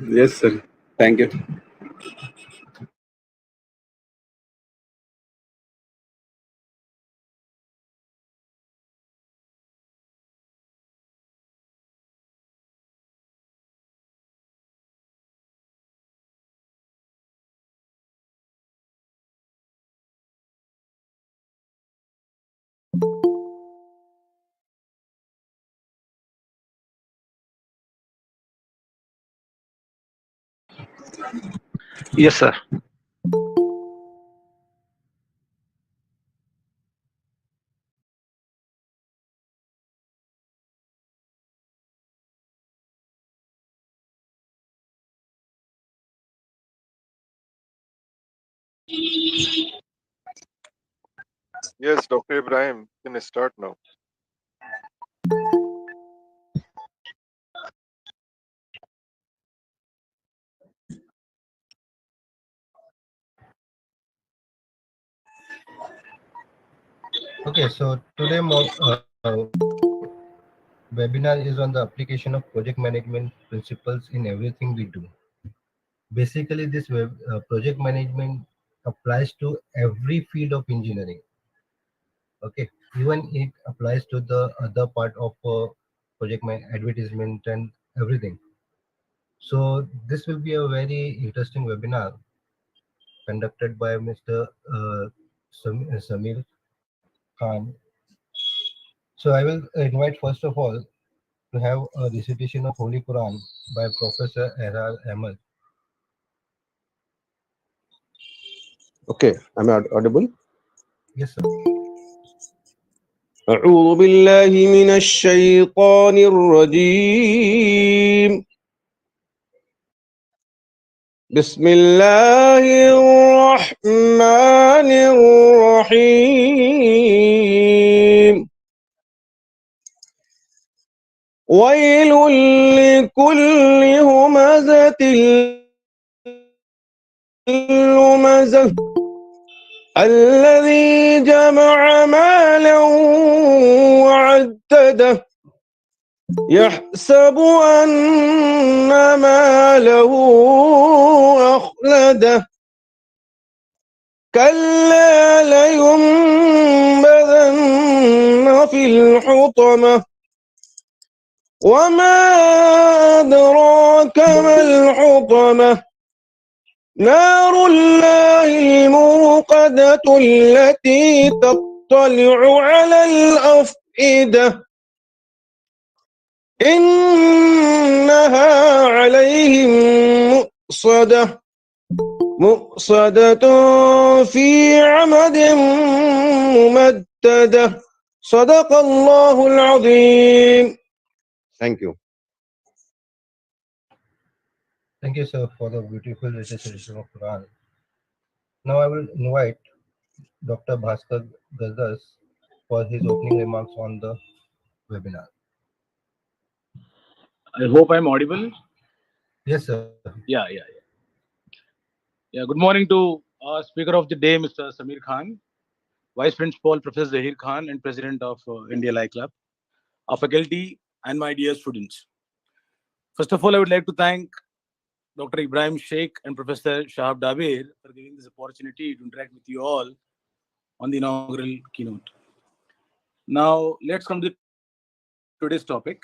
Yes, sir. Thank you. Yes, sir. Yes, Dr. Ibrahim, you can start now. Okay, so today webinar is on the application of project management principles in everything we do. Basically, this project management applies to every field of engineering. Okay, even it applies to the other part of advertisement and everything. So this will be a very interesting webinar conducted by Mr. Samir Khan. So I will invite first of all to have a recitation of Holy Quran by Professor R. Ahmed. Okay, am I audible? Yes, sir. أعوذ بالله من الشيطان الرجيم. بسم الله الرحمن الرحيم. ويل لكل همزة لمزة الذي جمع مالا وعدده يحسب أن ماله أخلده كلا لينبذن في الحطمة وما أدراك ما الحطمة نار الله الموقدة التي تطلع على الأفئدة إنها عليهم مؤصدة في عمد ممددة صدق الله العظيم. Thank you. Thank you, sir, for the beautiful recitation of Quran. Now I will invite Dr. Bhaskar Gazdas for his opening remarks on the webinar. I hope I'm audible. Yes, sir. Yeah. Good morning to Speaker of the Day, Mr. Samir Khan, Vice Principal Professor Zahir Khan, and President of NDLI Club, our faculty, and my dear students. First of all, I would like to thank Dr. Ibrahim Sheikh and Professor Shahab Dabir for giving this opportunity to interact with you all on the inaugural keynote. Now, let's come to today's topic,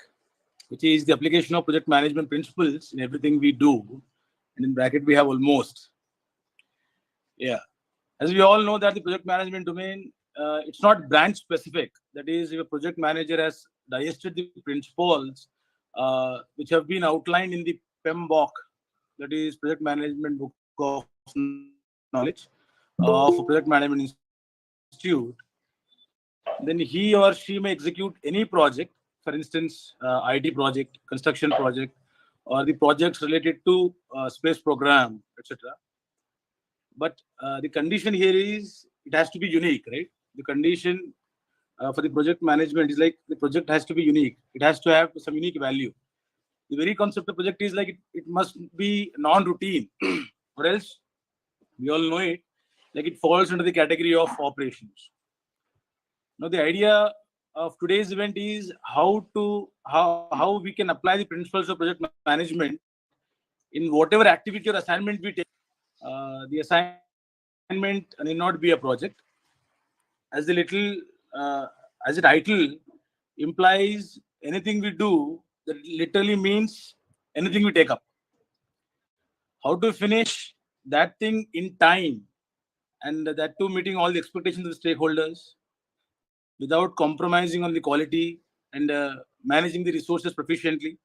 which is the application of project management principles in everything we do. And in bracket, we have almost. Yeah. As we all know that the project management domain, it's not branch specific. That is, if a project manager has digested the principles which have been outlined in the PMBOK, that is Project Management Book of Knowledge of Project Management Institute, then he or she may execute any project, for instance, IT project, construction project, or the projects related to space program, etc. But the condition here is it has to be unique, right? The condition for the project management is like the project has to be unique. It has to have some unique value. The very concept of project is like it must be non-routine, or else we all know it, like it falls under the category of operations. Now, the idea of today's event is how we can apply the principles of project management in in whatever activity or assignment we take, the assignment need not be a project. As the little, as the title implies, anything we do, that literally means anything we take up. How to finish that thing in time, and that too meeting all the expectations of the stakeholders without compromising on the quality and managing the resources proficiently.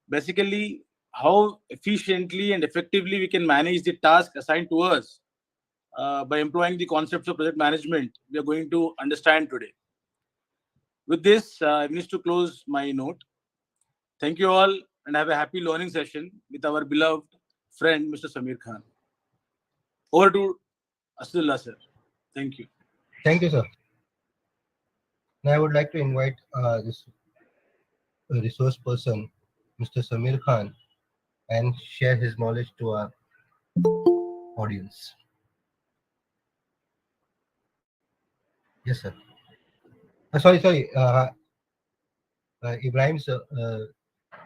Basically, how efficiently and effectively we can manage the task assigned to us by employing the concepts of project management we are going to understand today. With this, I wish to close my note. Thank you all and have a happy learning session with our beloved friend, Mr. Samir Khan. Over to Asdullah, sir. Thank you. Thank you, sir. Now I would like to invite this resource person, Mr. Samir Khan, and share his knowledge to our audience. Yes, sir. Sorry. Ibrahim, sir,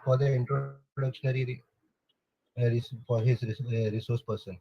for the introductory for his resource person.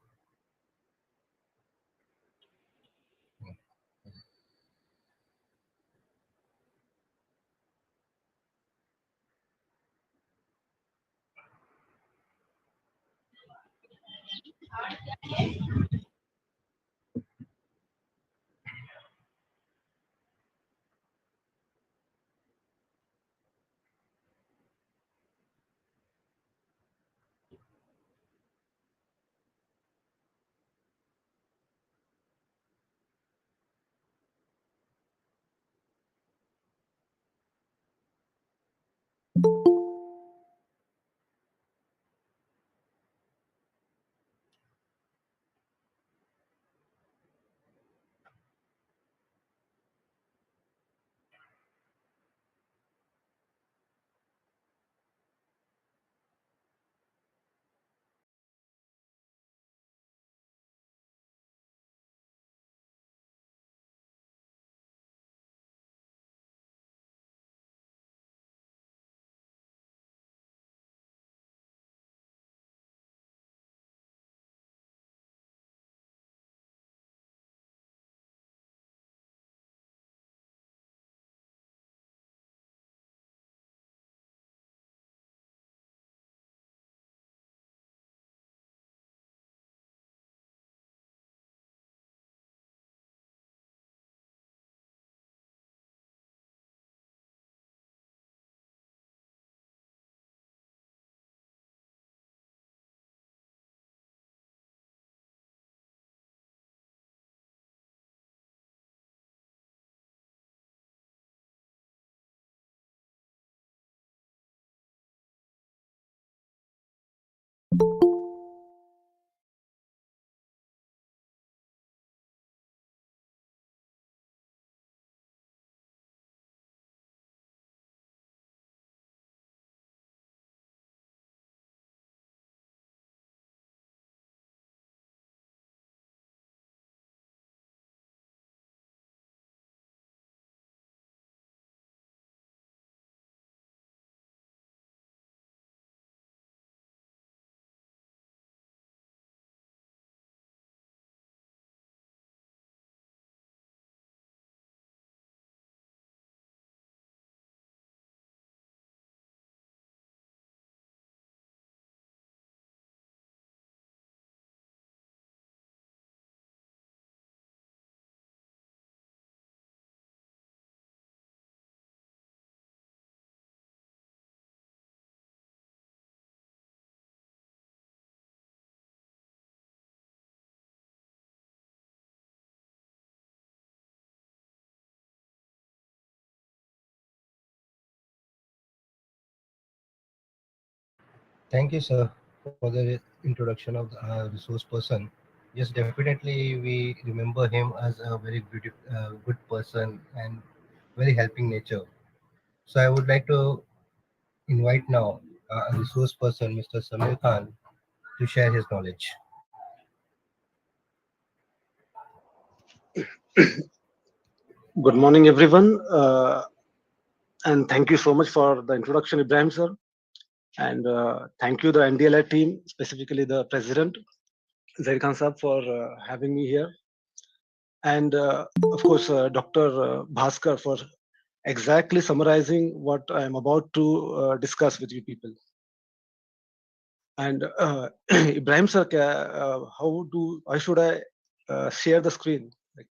Thank you, sir, for the introduction of the resource person. Yes, definitely we remember him as a very good person and very helping nature. So I would like to invite now a resource person, Mr. Samir Khan, to share his knowledge. Good morning, everyone, and thank you so much for the introduction, Ibrahim sir. And thank you, the NDLI team, specifically the president, Zahir Khan Saab, for having me here. And of course, Dr. Bhaskar for exactly summarizing what I'm about to discuss with you people. And Ibrahim sir, how should I share the screen? Like,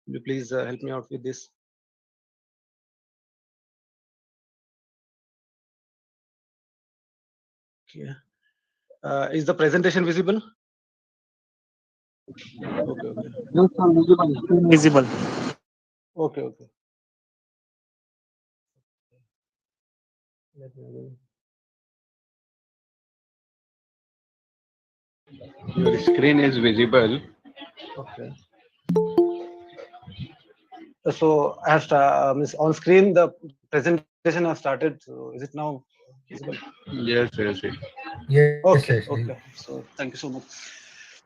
will you please help me out with this? Okay. Is the presentation visible? Okay, okay. No, sir, visible. Visible. Okay, okay. Let me- Your screen is visible. Okay. So I have on screen the presentation has started. So is it now visible? Yes, yes, yes. Yes, Okay, yes. okay. So thank you so much.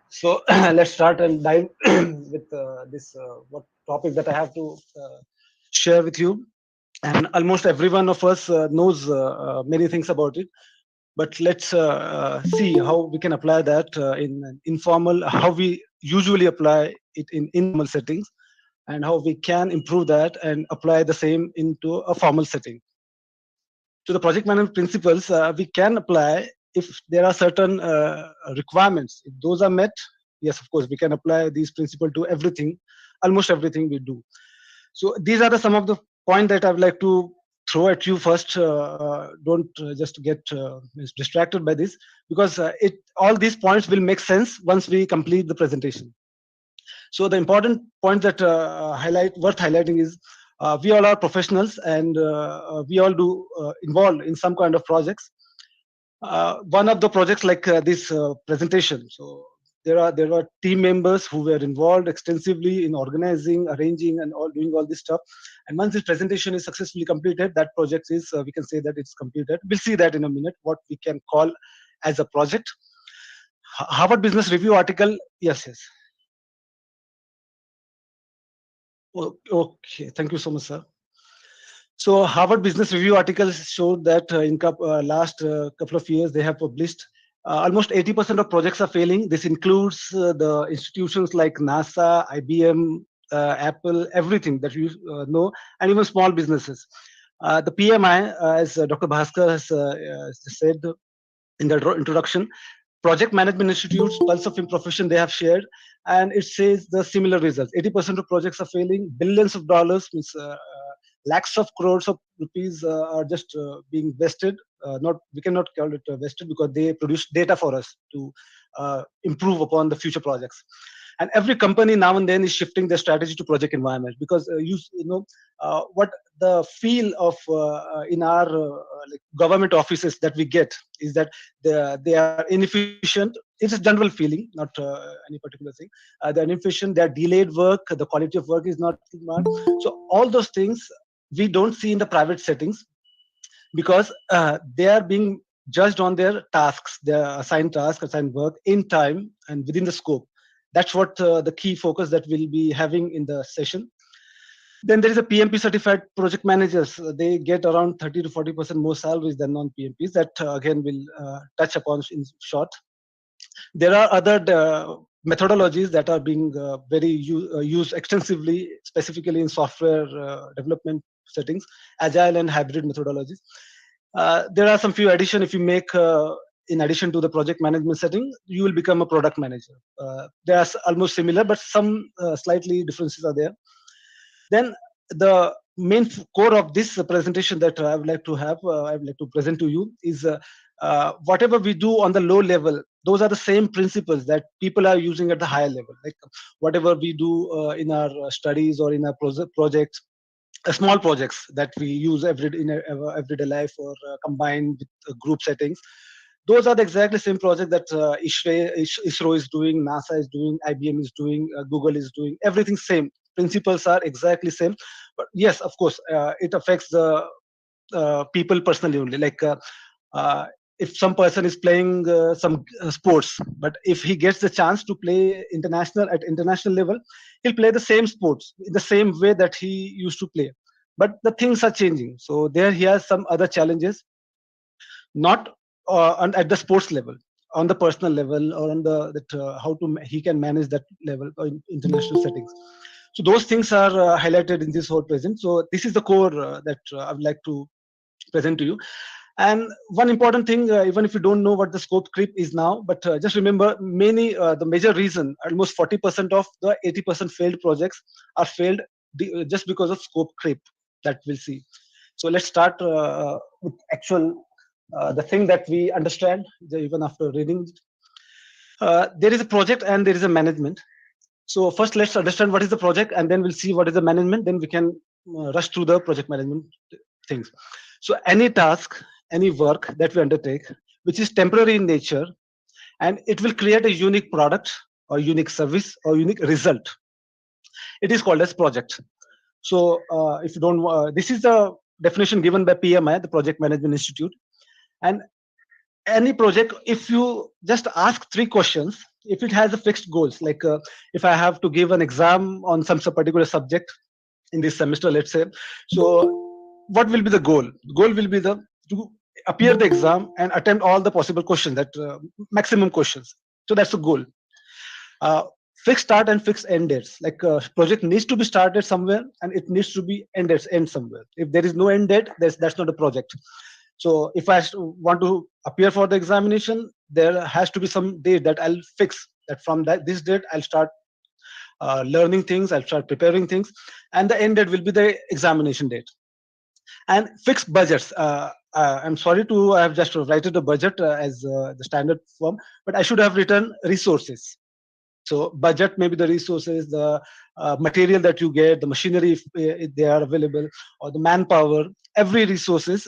So let's start and dive with this what topic that I have to share with you. And almost every one of us knows many things about it. But let's see how we can apply that in informal, how we usually apply it in informal settings, and how we can improve that and apply the same into a formal setting. To the project management principles, we can apply if there are certain requirements. If those are met, yes, of course, we can apply these principles to everything, almost everything we do. So these are some of the points that I would like to throw at you first. Don't just get distracted by this, because all these points will make sense once we complete the presentation. So the important point that worth highlighting is we all are professionals, and we all do involved in some kind of projects. One of the projects like this presentation. So there were team members who were involved extensively in organizing, arranging, and all doing all this stuff. And once this presentation is successfully completed, that project is we can say that it's completed. We'll see that in a minute. What we can call as a project. Harvard Business Review article. Yes, yes. Okay, thank you so much, sir. So Harvard Business Review articles showed that in last couple of years they have published almost 80% of projects are failing. This includes the institutions like NASA, IBM, Apple, everything that you know, and even small businesses. The PMI, as Dr. Bhaskar has said in the introduction, Project Management Institute's Pulse of Profession they have shared, and it says the similar results. 80% of projects are failing. Billions of dollars, means lakhs of crores of rupees are just being vested. Not we cannot call it vested, because they produce data for us to improve upon the future projects. And every company now and then is shifting their strategy to project environment, because you know what the feel of in our like government offices that we get is that they are inefficient. It's a general feeling, not any particular thing. They're inefficient, they're delayed work, the quality of work is not good. So all those things we don't see in the private settings, because they are being judged on their tasks, their assigned task, assigned work in time and within the scope. That's what the key focus that we'll be having in the session. Then there is a PMP certified project managers. They get around 30 to 40% more salaries than non-PMPs. That again we'll touch upon in short. There are other methodologies that are being used extensively, specifically in software development settings, agile and hybrid methodologies. There are some few addition. If you make in addition to the project management setting, you will become a product manager. They are almost similar, but some slightly differences are there. Then the main core of this presentation that I would like to present to you is whatever we do on the low level, those are the same principles that people are using at the higher level. Like whatever we do in our studies or in our projects, small projects that we use in our everyday life, or combined with group settings. Those are the exactly same project that ISRO is doing, NASA is doing, IBM is doing, Google is doing. Everything same. Principles are exactly same. But yes, of course, it affects the people personally only. Like if some person is playing some sports, but if he gets the chance to play at international level, he'll play the same sports in the same way that he used to play. But the things are changing. So there he has some other challenges. not at the sports level, on the personal level, or on the how to he can manage that level or in international settings. So those things are highlighted in this whole present. So this is the core that I would like to present to you. And one important thing, even if you don't know what the scope creep is now, but just remember, the major reason, almost 40% of the 80% failed projects are failed just because of scope creep that we'll see. So let's start with actual the thing that we understand even after reading. There is a project and there is a management. So first, let's understand what is the project, and then we'll see what is the management. Then we can rush through the project management things. So any task, any work that we undertake, which is temporary in nature, and it will create a unique product or unique service or unique result, it is called as project. So if you don't, this is the definition given by PMI, the Project Management Institute. And any project, if you just ask 3 questions, if it has a fixed goals, like if I have to give an exam on some particular subject in this semester, let's say, so what will be the goal? The goal will be to appear the exam and attempt all the possible questions, that maximum questions. So that's the goal. Fixed start and fixed end dates. Like project needs to be started somewhere and it needs to be end somewhere. If there is no end date, that's not a project. So if I want to appear for the examination, there has to be some date that I'll fix, that from this date I'll start learning things, I'll start preparing things, and the end date will be the examination date. And fixed budgets. I'm sorry to I have just written the budget as the standard form, but I should have written resources. So budget may be the resources, the material that you get, the machinery if they are available, or the manpower. Every resources.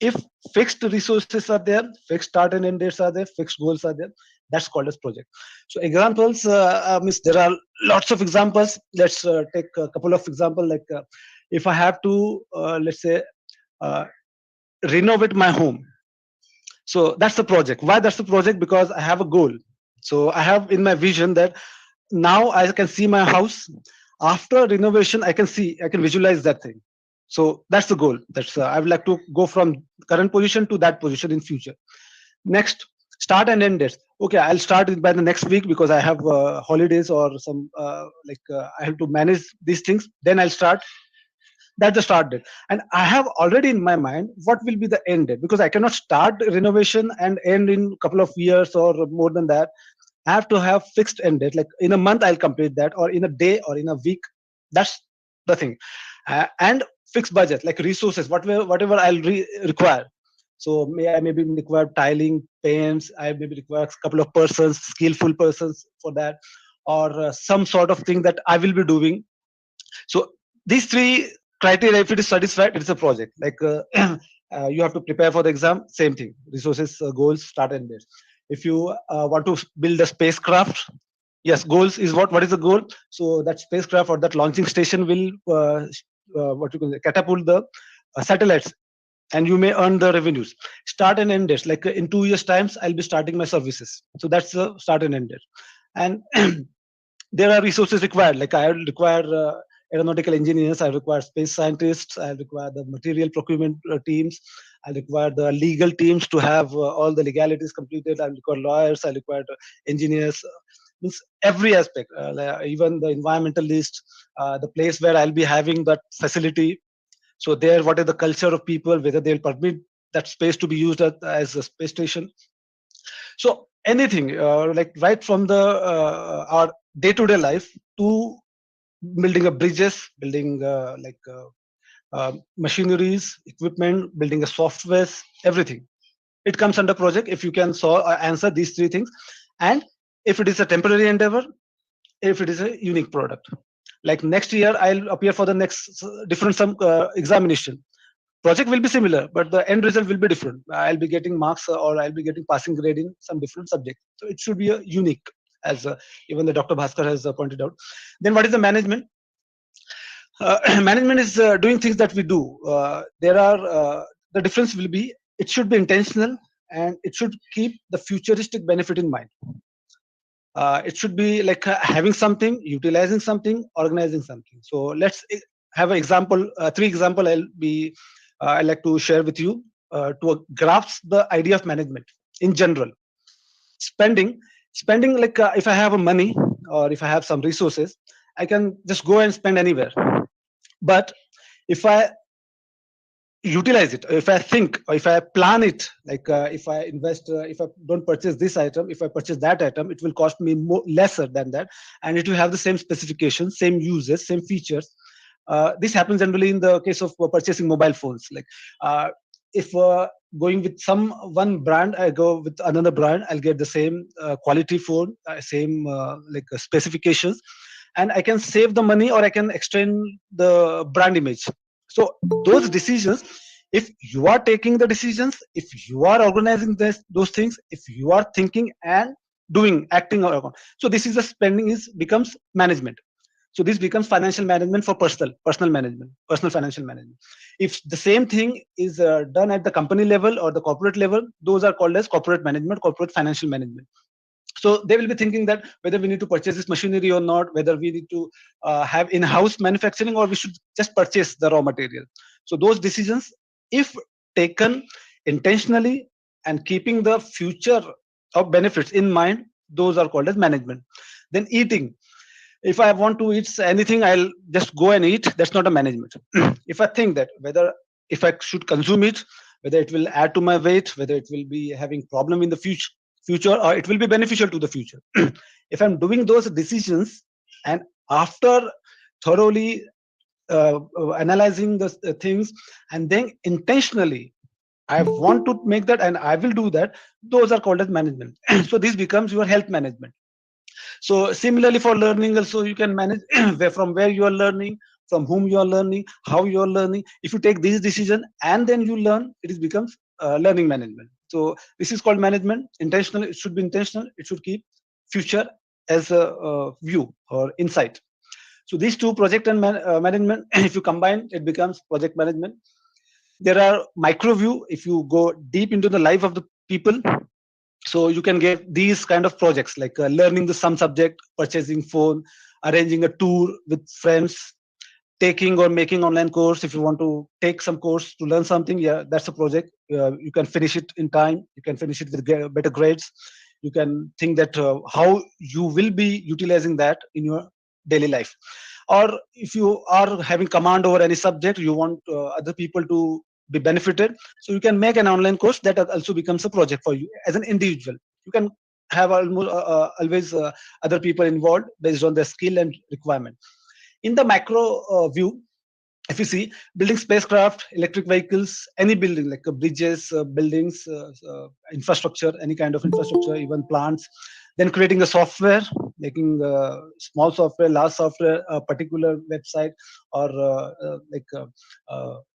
If fixed resources are there, fixed start and end dates are there, fixed goals are there, that's called as project. So examples, means there are lots of examples. Let's take a couple of examples. Like if I have to, let's say, renovate my home. So that's the project. Why that's the project? Because I have a goal. So I have in my vision that now I can see my house. After renovation, I can visualize that thing. So that's the goal. That's I would like to go from current position to that position in future. Next, start and end dates. Okay, I'll start it by the next week because I have holidays or some I have to manage these things. Then I'll start. That's the start date. And I have already in my mind what will be the end date, because I cannot start renovation and end in a couple of years or more than that. I have to have fixed end date. Like in a month I'll complete that, or in a day or in a week. That's the thing. And fixed budget, like resources, whatever I'll require. So I maybe require tiling, paints. I maybe require a couple of persons, skillful persons for that, or some sort of thing that I will be doing. So these 3 criteria, if it is satisfied, it's a project. Like you have to prepare for the exam, same thing. Resources, goals, start and dates. If you want to build a spacecraft, yes, goals is what is the goal? So that spacecraft or that launching station will catapult the satellites, and you may earn the revenues. Start and end dates, like in 2 years times I'll be starting my services. So that's the start and end date. And there are resources required, like I require aeronautical engineers, I require space scientists, I require the material procurement teams, I require the legal teams to have all the legalities completed, I require lawyers, I require engineers, means every aspect, even the environmentalist, the place where I'll be having that facility. So there, what is the culture of people, whether they'll permit that space to be used as a space station. So anything, like right from the our day-to-day life to building a bridges, building machineries, equipment, building a software, everything. It comes under project if you can answer these 3 things. And if it is a temporary endeavor, if it is a unique product. Like next year, I'll appear for the next different examination. Project will be similar, but the end result will be different. I'll be getting marks or I'll be getting passing grade in some different subject. So it should be a unique, as even the Dr. Bhaskar has pointed out. Then what is the management? Management is doing things that we do. The difference will be, it should be intentional and it should keep the futuristic benefit in mind. It should be like having something, utilizing something, organizing something. So let's have an example, 3 examples I'd like to share with you. grasp the idea of management in general. Spending, like if I have a money or if I have some resources, I can just go and spend anywhere. But if I utilize it, if I think, or if I plan it, like if I invest, if I don't purchase this item, if I purchase that item, it will cost me lesser than that, and it will have the same specifications, same uses, same features. This happens generally in the case of purchasing mobile phones. Like if going with one brand, I go with another brand, I'll get the same quality phone, same specifications, and I can save the money or I can extend the brand image. So those decisions, if you are taking the decisions, if you are organizing those things, if you are thinking and doing, acting, so this is the spending becomes management. So this becomes financial management for personal management, personal financial management. If the same thing is done at the company level or the corporate level, those are called as corporate management, corporate financial management. So they will be thinking that whether we need to purchase this machinery or not, whether we need to have in-house manufacturing or we should just purchase the raw material. So those decisions, if taken intentionally and keeping the future of benefits in mind, those are called as management. Then eating. If I want to eat anything, I'll just go and eat. That's not a management. If I think that if I should consume it, whether it will add to my weight, whether it will be having problem in the future, or it will be beneficial to the future. If I'm doing those decisions and after thoroughly analyzing the things and then intentionally I want to make that and I will do that, those are called as management. So this becomes your health management. So similarly for learning also, you can manage from where you are learning, from whom you are learning, how you are learning. If you take this decision and then you learn, it becomes learning management. So this is called management. Intentional. It should be intentional. It should keep future as a view or insight. So these two, project and management, if you combine, it becomes project management. There are micro view. If you go deep into the life of the people, so you can get these kind of projects like learning some subject, purchasing phone, arranging a tour with friends, taking or making online course. If you want to take some course to learn something, yeah, that's a project. You can finish it in time. You can finish it with better grades. You can think that how you will be utilizing that in your daily life. Or if you are having command over any subject, you want other people to be benefited, so you can make an online course that also becomes a project for you as an individual. You can have always other people involved based on their skill and requirement. In the macro view, if you see building spacecraft, electric vehicles, any building like bridges, buildings, infrastructure, any kind of infrastructure, even plants, then creating a software, making small software, large software, a particular website, or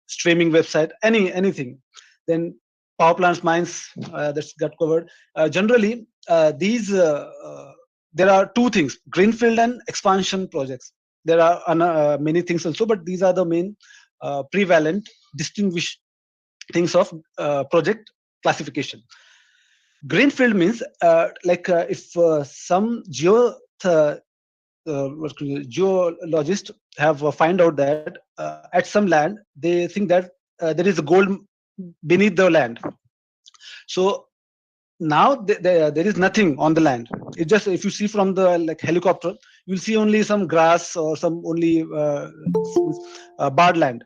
streaming website, anything. Then power plants, mines, that's got covered. Generally, these there are two things: greenfield and expansion projects. There are many things also, but these are the main prevalent, distinguished things of project classification. Greenfield means if some geologists have find out that at some land they think that there is a gold beneath the land. So now there is nothing on the land. It just, if you see from the helicopter, you'll see only some grass or some only barred land.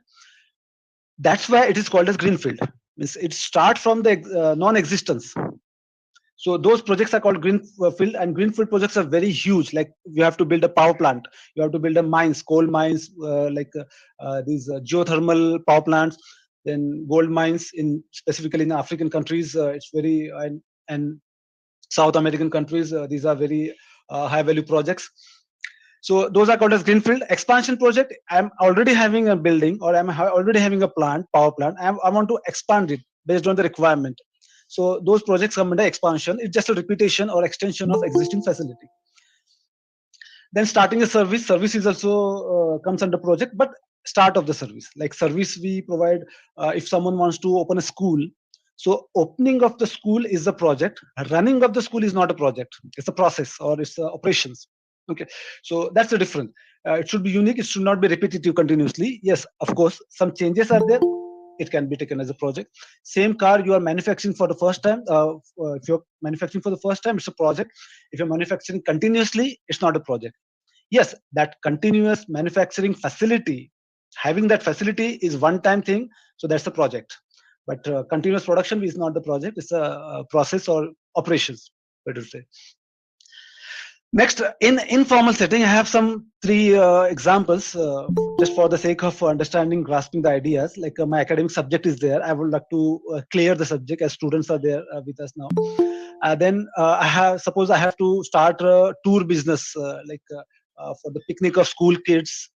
That's why it is called as greenfield. Means it starts from the non-existence. So those projects are called greenfield, and greenfield projects are very huge. Like you have to build a power plant, you have to build a mines, coal mines, these geothermal power plants, then gold mines specifically in African countries. It's very and South American countries. These are very high value projects. So those are called as greenfield. Expansion project, I'm already having a building or I'm already having a plant, power plant. I want to expand it based on the requirement. So those projects come under expansion. It's just a repetition or extension of existing facility. Then starting a service. Service is also comes under project, but start of the service. Like service we provide if someone wants to open a school. So opening of the school is a project. Running of the school is not a project. It's a process or it's operations. Okay, so that's the difference. It should be unique. It should not be repetitive continuously. Yes, of course, some changes are there. it can be taken as a project. Same car you are manufacturing for the first time, if you're manufacturing for the first time, it's a project. If you're manufacturing continuously, it's not a project. Yes, that continuous manufacturing facility, having that facility is one-time thing, so that's a project. But continuous production is not the project, it's a process or operations, better to say. Next, in informal setting, I have some three examples, just for the sake of understanding, grasping the ideas. Like my academic subject is there. I would like to clear the subject as students are there with us now. Then suppose I have to start a tour business, for the picnic of school kids.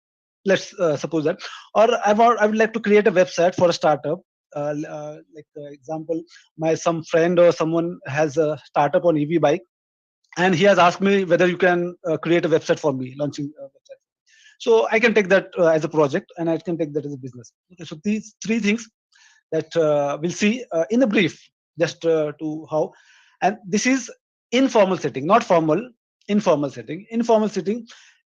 Let's suppose that. Or I would like to create a website for a startup. Example, some friend or someone has a startup on EV bike, and he has asked me whether you can create a website for me, launching a website. So I can take that as a project, and I can take that as a business. Okay, so these three things that we'll see in a brief, just to how. And this is informal setting, not formal. Informal setting. Informal setting.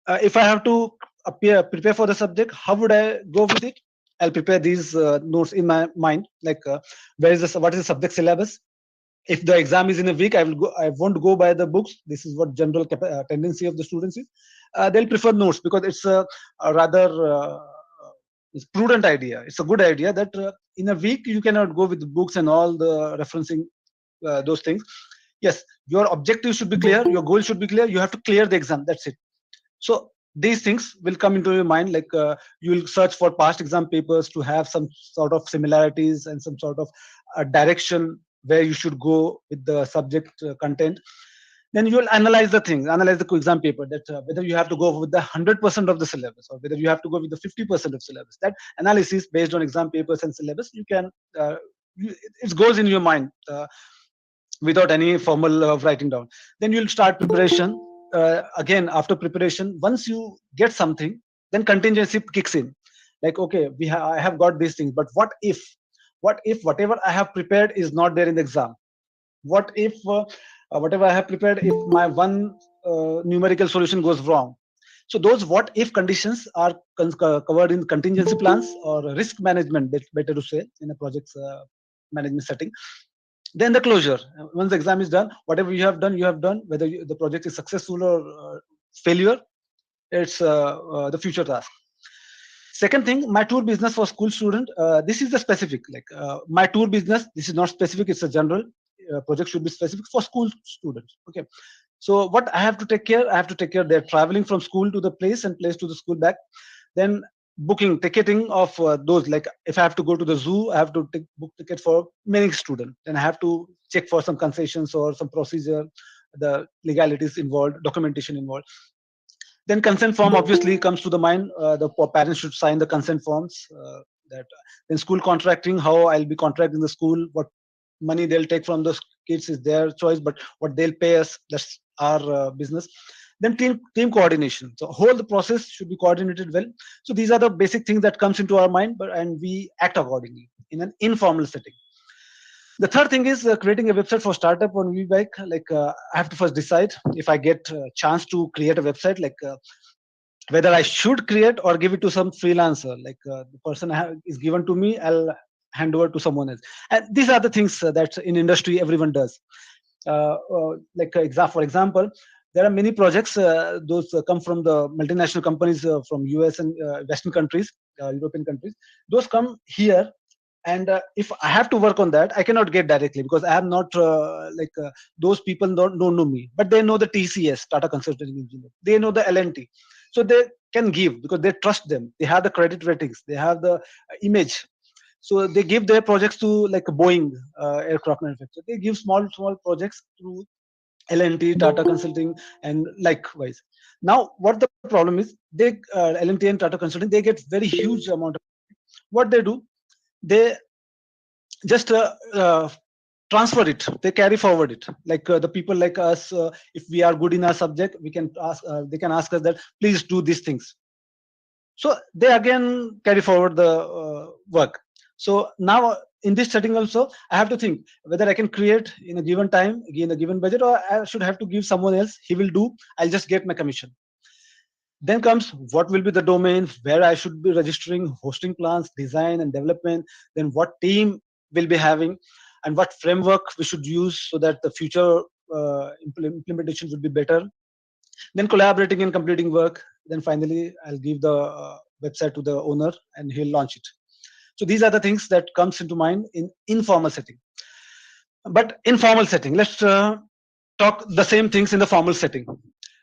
If I have to prepare for the subject, how would I go with it? I'll prepare these notes in my mind, like what is the subject syllabus. If the exam is in a week, I won't go by the books. This is what general tendency of the students is. They'll prefer notes because it's a rather it's prudent idea. It's a good idea that in a week you cannot go with the books and all the referencing those things. Yes, your objective should be clear, your goal should be clear. You have to clear the exam. That's it. So these things will come into your mind, like you will search for past exam papers to have some sort of similarities and some sort of direction where you should go with the subject content. Then you will analyze the thing, analyze the exam paper, that whether you have to go with the 100% of the syllabus or whether you have to go with the 50% of syllabus. That analysis based on exam papers and syllabus, you can it goes in your mind without any formal writing down. Then you'll start preparation. Again, after preparation, once you get something, then contingency kicks in. Like, okay, I have got these things, but what if whatever I have prepared is not there in the exam? What if whatever I have prepared, if my one numerical solution goes wrong? So those what if conditions are covered in contingency plans or risk management, better to say, in a project's management setting. Then the closure. Once the exam is done, whatever you have done, whether the project is successful or failure, it's the future task. Second thing, my tour business for school student. This is the specific, like my tour business. This is not specific, it's a general. Project should be specific for school students. Okay. So what I have to take care, they're traveling from school to the place and place to the school back. Then booking, ticketing of those, like if I have to go to the zoo, I have to book ticket for many students. Then I have to check for some concessions or some procedure, the legalities involved, documentation involved. Then consent form obviously comes to the mind. The parents should sign the consent forms. Then school contracting, how I'll be contracting the school, what money they'll take from the kids is their choice, but what they'll pay us, that's our business. Then team coordination. So whole the process should be coordinated well. So these are the basic things that comes into our mind, and we act accordingly in an informal setting. The third thing is creating a website for startup on VBike. Like I have to first decide if I get a chance to create a website, like whether I should create or give it to some freelancer. Like the person is given to me, I'll hand over to someone else. And these are the things that in industry everyone does. For example, there are many projects. Those come from the multinational companies from US and Western countries, European countries. Those come here. And if I have to work on that, I cannot get directly because I am not those people don't know me, but they know the TCS, Tata Consulting Engineer. They know the L&T, so they can give because they trust them. They have the credit ratings. They have the image, so they give their projects to like Boeing aircraft manufacturer. They give small projects to L&T, Tata Consulting, and likewise. Now, what the problem is, they L&T and Tata Consulting, they get very huge amount of. What they do, they just transfer it, they carry forward it, like the people like us, if we are good in our subject, we can ask they can ask us that please do these things, so they again carry forward the work. So now in this setting also, I have to think whether I can create in a given time, in a given budget, or I should have to give someone else, he will do, I'll just get my commission. Then comes what will be the domain, where I should be registering, hosting plans, design and development, then what team will be having, and what framework we should use so that the future implementation would be better. Then collaborating and completing work. Then finally, I'll give the website to the owner and he'll launch it. So these are the things that comes into mind in informal setting. But in formal setting, let's talk the same things in the formal setting.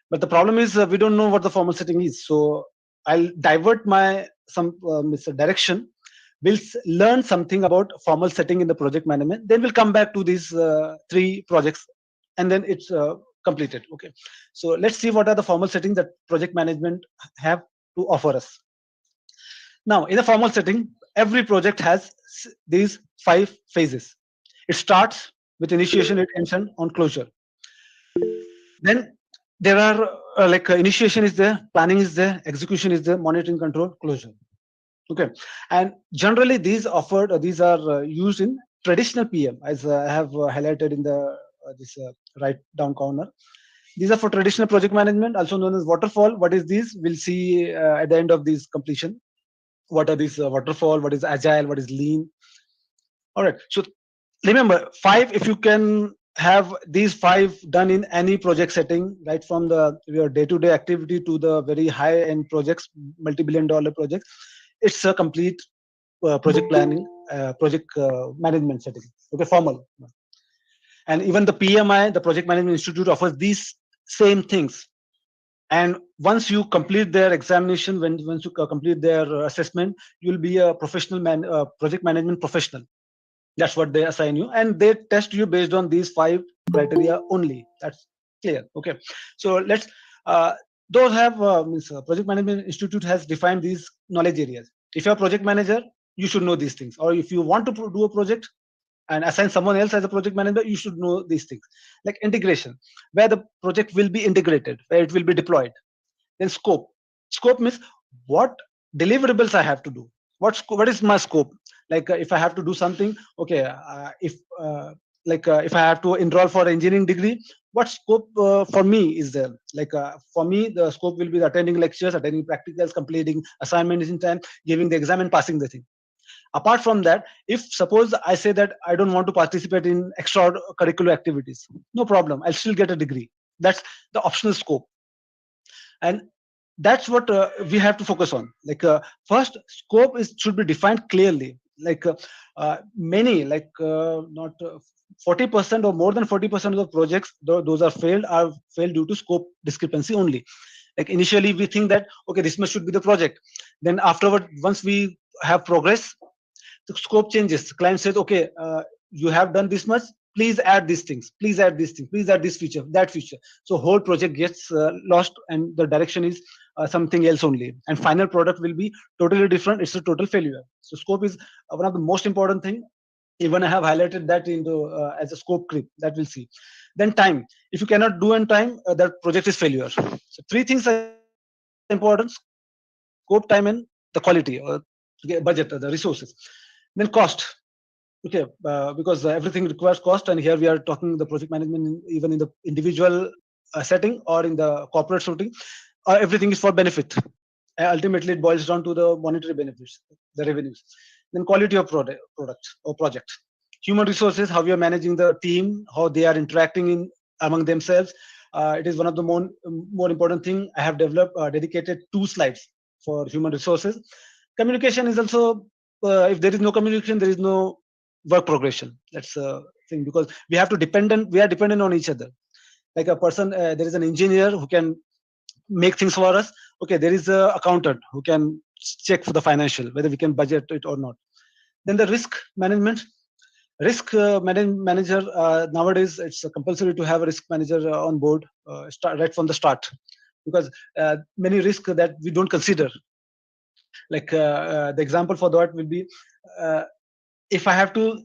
But the problem is we don't know what the formal setting is. So I'll divert my some direction. We'll learn something about formal setting in the project management. Then we'll come back to these three projects, and then it's completed. Okay. So let's see what are the formal settings that project management have to offer us. Now, in a formal setting, every project has these 5 phases. It starts with initiation, it ends on closure. Then there are initiation is there, planning is there, execution is there, monitoring, control, closure. Okay, and generally these are used in traditional PM, as I have highlighted in the this right down corner. These are for traditional project management, also known as waterfall. What is this? We'll see at the end of this completion. What are these waterfall? What is agile? What is lean? All right. So remember 5. If you can have these 5 done in any project setting, right from your day-to-day activity to the very high-end projects, multi-billion-dollar projects, it's a complete project planning, project management setting. Okay, formal. And even the PMI, the Project Management Institute, offers these same things. And once you complete their examination, once you complete their assessment, you'll be a professional project management professional. That's what they assign you, and they test you based on these 5 criteria only. That's clear. Okay, so let's those have Project Management Institute has defined these knowledge areas. If you're a project manager, you should know these things. Or if you want to do a project and assign someone else as a project manager, you should know these things. Like integration, where the project will be integrated, where it will be deployed. Then scope. Scope means what deliverables I have to do. What is my scope? Like if I have to do something, okay. If I have to enroll for engineering degree, what scope for me is there? Like for me, the scope will be attending lectures, attending practicals, completing assignments in time, giving the exam, and passing the thing. Apart from that, if suppose I say that I don't want to participate in extracurricular activities, no problem, I'll still get a degree. That's the optional scope. And that's what we have to focus on. Like first, scope should be defined clearly. Like many, like not 40% or more than 40% of the projects, those are failed due to scope discrepancy only. Like initially we think that okay, this much should be the project. Then afterward, once we have progress, the scope changes. Client says, okay, you have done this much, please add these things, please add this thing, please add this feature, that feature. So whole project gets lost, and the direction is something else only, and final product will be totally different. It's a total failure. So scope is one of the most important thing. Even I have highlighted that into as a scope creep, that we'll see. Then time. If you cannot do in time, that project is failure. So 3 things are important: scope, time, and the quality, or budget, the resources. Then cost. Okay, because everything requires cost, and here we are talking the project management, even in the individual setting or in the corporate setting, everything is for benefit. Ultimately, it boils down to the monetary benefits, the revenues. Then quality of product or project. Human resources, how you are managing the team, how they are interacting among themselves. It is one of the more important thing. I have developed dedicated 2 slides for human resources. Communication is also, if there is no communication, there is no work progression. That's a thing, because we are dependent on each other. Like a person, there is an engineer who can make things for us. Okay, there is a accountant who can check for the financial, whether we can budget it or not. Then the risk management. Risk manager, nowadays it's compulsory to have a risk manager on board right from the start, because many risks that we don't consider. Like the example for that will be, if I have to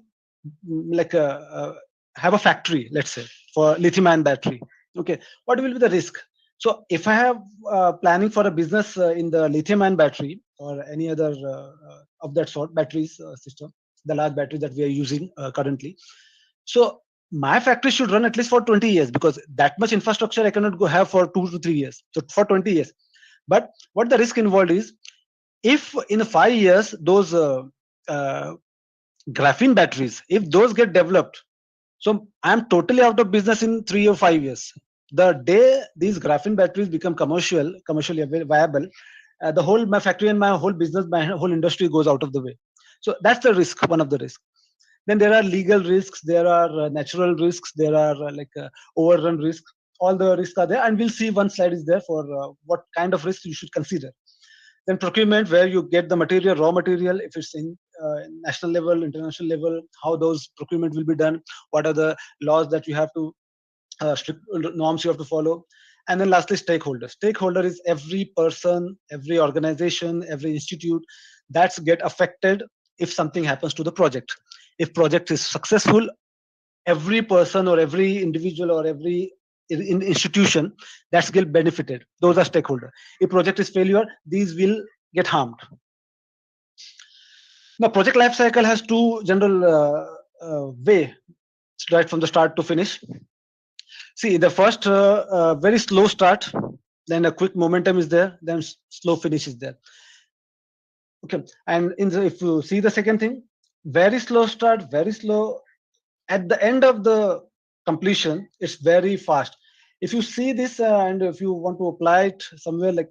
have a factory, let's say, for lithium-ion battery. Okay, what will be the risk? So if I have planning for a business in the lithium-ion battery or any other of that sort batteries system, the large battery that we are using currently, so my factory should run at least for 20 years, because that much infrastructure I cannot go have for 2 to 3 years. So for 20 years, But what the risk involved is, if in 5 years those graphene batteries, if those get developed, so I'm totally out of business in 3 or 5 years. The day these graphene batteries become commercially viable, the whole my factory and my whole business, my whole industry goes out of the way. So that's the risk, one of the risks. Then there are legal risks, there are natural risks, there are overrun risks. All the risks are there, and we'll see one slide is there for what kind of risks you should consider. Then procurement, where you get the material, raw material, if it's in national level, international level, how those procurement will be done, what are the laws that you have to, strict norms you have to follow. And then lastly, stakeholders. Stakeholder is every person, every organization, every institute that's get affected if something happens to the project. If project is successful, every person or every individual or every institution that's get benefited. Those are stakeholders. If project is failure, these will get harmed. Now, project life cycle has two general way, right from the start to finish. See, the first very slow start, then a quick momentum is there, then slow finish is there. Okay, and if you see the second thing, very slow start, very slow. At the end of the completion, it's very fast. If you see this and if you want to apply it somewhere, like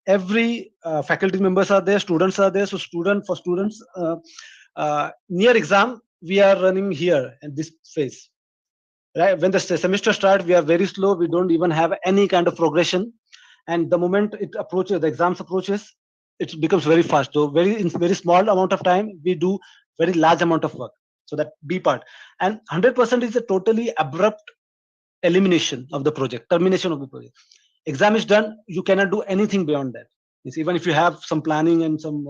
every faculty members are there, students are there. So for students, near exam, we are running here in this phase. Right, when the semester starts, we are very slow. We don't even have any kind of progression, and the moment it approaches, the exams approaches, it becomes very fast. So in very small amount of time, we do very large amount of work. So that B part, and 100% is a totally abrupt elimination of the project, termination of the project. Exam is done, you cannot do anything beyond that. It's even if you have some planning and some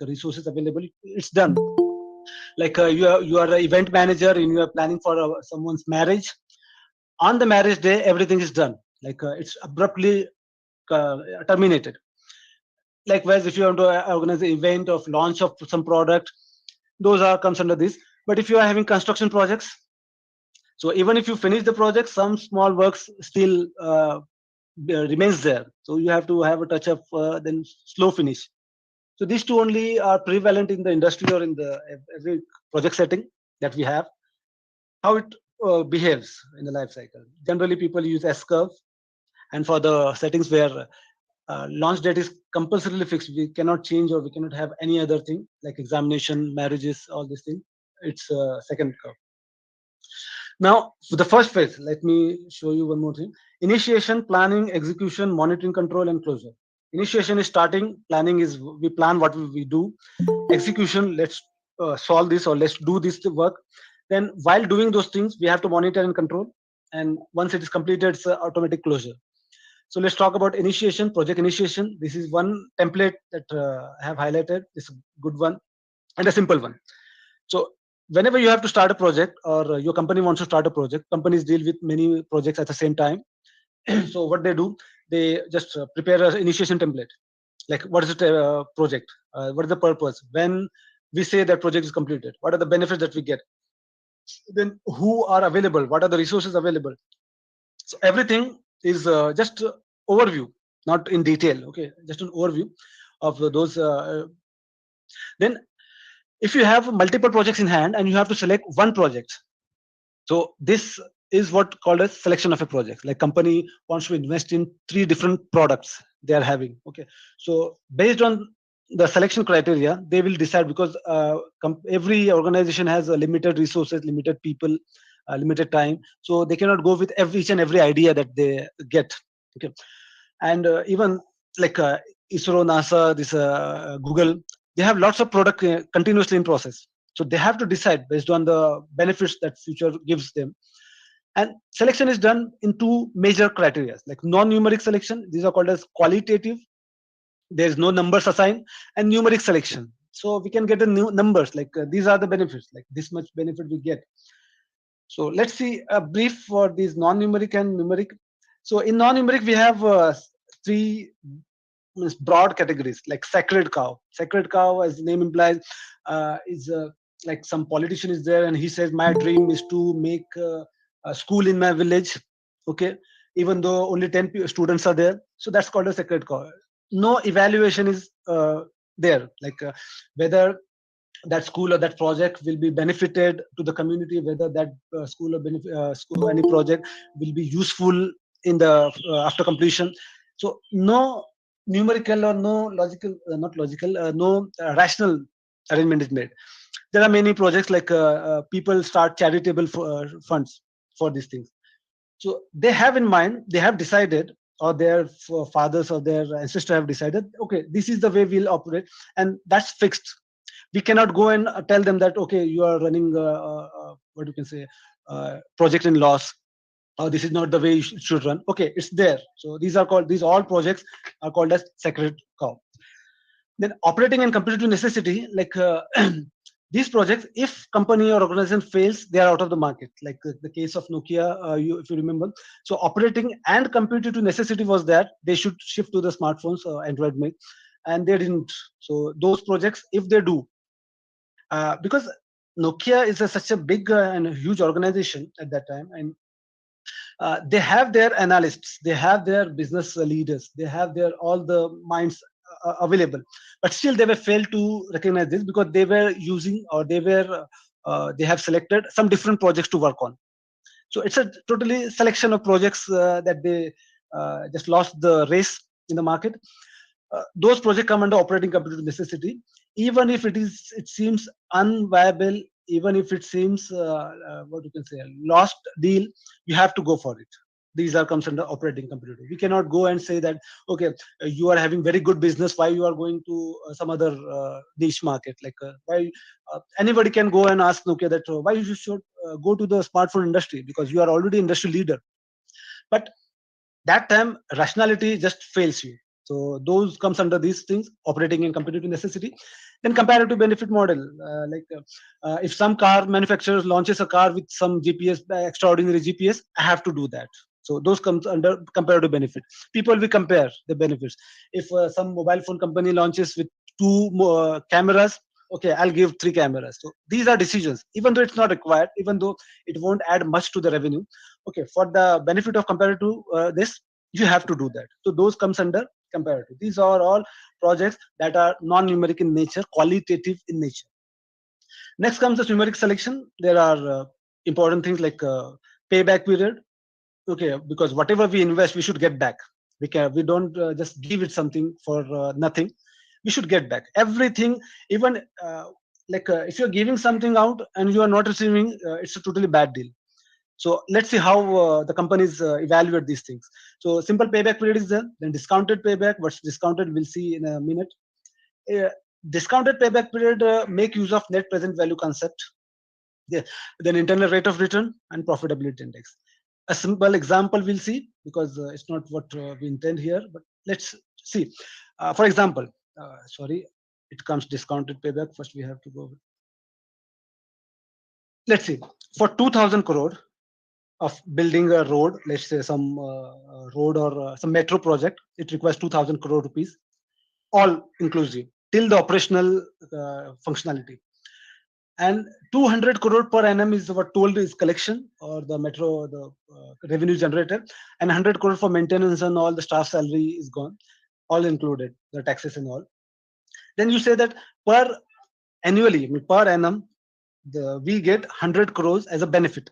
resources available, it's done. Like you are an event manager and you are planning for someone's marriage. On the marriage day, everything is done. Like it's abruptly terminated. Likewise, if you want to organize an event of launch of some product, those comes under this. But if you are having construction projects, so even if you finish the project, some small works still remains there. So you have to have a touch up, then slow finish. So these two only are prevalent in the industry or in the every project setting that we have. How it behaves in the life cycle. Generally, people use S-curve, and for the settings where launch date is compulsorily fixed, we cannot change or we cannot have any other thing like examination, marriages, all these things. It's second curve. Now, for the first phase, let me show you one more thing. Initiation, planning, execution, monitoring, control, and closure. Initiation is starting, planning is we plan what we do. Execution, let's solve this or let's do this work. Then while doing those things, we have to monitor and control. And once it is completed, it's automatic closure. So let's talk about initiation, project initiation. This is one template that I have highlighted. It's a good one and a simple one. So whenever you have to start a project or your company wants to start a project, companies deal with many projects at the same time. So what they do, they just prepare an initiation template. Like what is the project? What is the purpose? When we say that project is completed, what are the benefits that we get? Then who are available? What are the resources available? So everything is just overview, not in detail. Okay, just an overview of those. Then if you have multiple projects in hand and you have to select one project, so this is what called as selection of a project. Like company wants to invest in 3 different products they are having. Okay, so based on the selection criteria, they will decide, because every organization has a limited resources, limited people, limited time, so they cannot go with each and every idea that they get. Okay, and even like ISRO, NASA, this Google, they have lots of product continuously in process. So they have to decide based on the benefits that future gives them. And selection is done in 2 major criteria, like non-numeric selection. These are called as qualitative. There is no numbers assigned, and numeric selection. So we can get the new numbers, like these are the benefits, like this much benefit we get. So let's see a brief for these non-numeric and numeric. So in non-numeric, we have 3 broad categories, like sacred cow. Sacred cow, as the name implies, is like some politician is there and he says, my dream is to make a school in my village. Okay, even though only 10 students are there. So that's called a sacred cow. no evaluation is there, like whether that school or that project will be benefited to the community, whether that school or school any project will be useful in the after completion. So no numerical or no logical, not logical, no rational arrangement is made. There are many projects like people start charitable funds for these things. So they have in mind, they have decided, or their fathers or their ancestors have decided, okay, this is the way we'll operate, and that's fixed. We cannot go and tell them that, okay, you are running what you can say, project in loss, or this is not the way you should run. Okay, it's there. So these all projects are called as sacred cow. Then operating and competitive necessity, like these projects, if company or organization fails, they are out of the market. Like the case of Nokia, if you remember. So operating and competitive necessity was that they should shift to the smartphones, Android make, and they didn't. So those projects, if they do, because Nokia is such a big and huge organization at that time, and they have their analysts, they have their business leaders, they have their all the minds available, but still they were failed to recognize this because they were using, or they have selected some different projects to work on. So it's a totally selection of projects that they just lost the race in the market. Those projects come under operating competitive necessity, even if it seems unviable, even if it seems what you can say, a lost deal, you have to go for it. These are comes under operating competitive. We cannot go and say that, okay, you are having very good business, why you are going to some other niche market, like why anybody can go and ask Nokia that why you should go to the smartphone industry, because you are already industry leader. But that time rationality just fails you. So those comes under these things, operating and competitive necessity. Then comparative benefit model, if some car manufacturers launches a car with some GPS, extraordinary GPS, I have to do that. So those comes under comparative benefit. People will compare the benefits. If some mobile phone company launches with two cameras, okay, I'll give 3 cameras. So these are decisions, even though it's not required, even though it won't add much to the revenue. Okay, for the benefit of comparative this, you have to do that. So those comes under comparative. These are all projects that are non-numeric in nature, qualitative in nature. Next comes the numeric selection. There are important things like payback period. Okay, because whatever we invest, we should get back. We don't just give it something for nothing. We should get back everything. Even if you're giving something out and you are not receiving, it's a totally bad deal. So let's see how the companies evaluate these things. So simple payback period is there. Then discounted payback. What's discounted? We'll see in a minute. Discounted payback period make use of net present value concept. Yeah. Then internal rate of return and profitability index. A simple example we'll see, because it's not what we intend here, but let's see. For example, sorry, it comes discounted payback. First we have to go. Let's see. For 2,000 crore of building a road, let's say some road or some metro project, it requires 2,000 crore rupees, all inclusive, till the operational functionality. And 200 crore per annum is what toll is collection, or the metro, the revenue generated, and 100 crore for maintenance and all the staff salary is gone, all included, the taxes and all. Then you say that per annually, per annum, we get 100 crores as a benefit.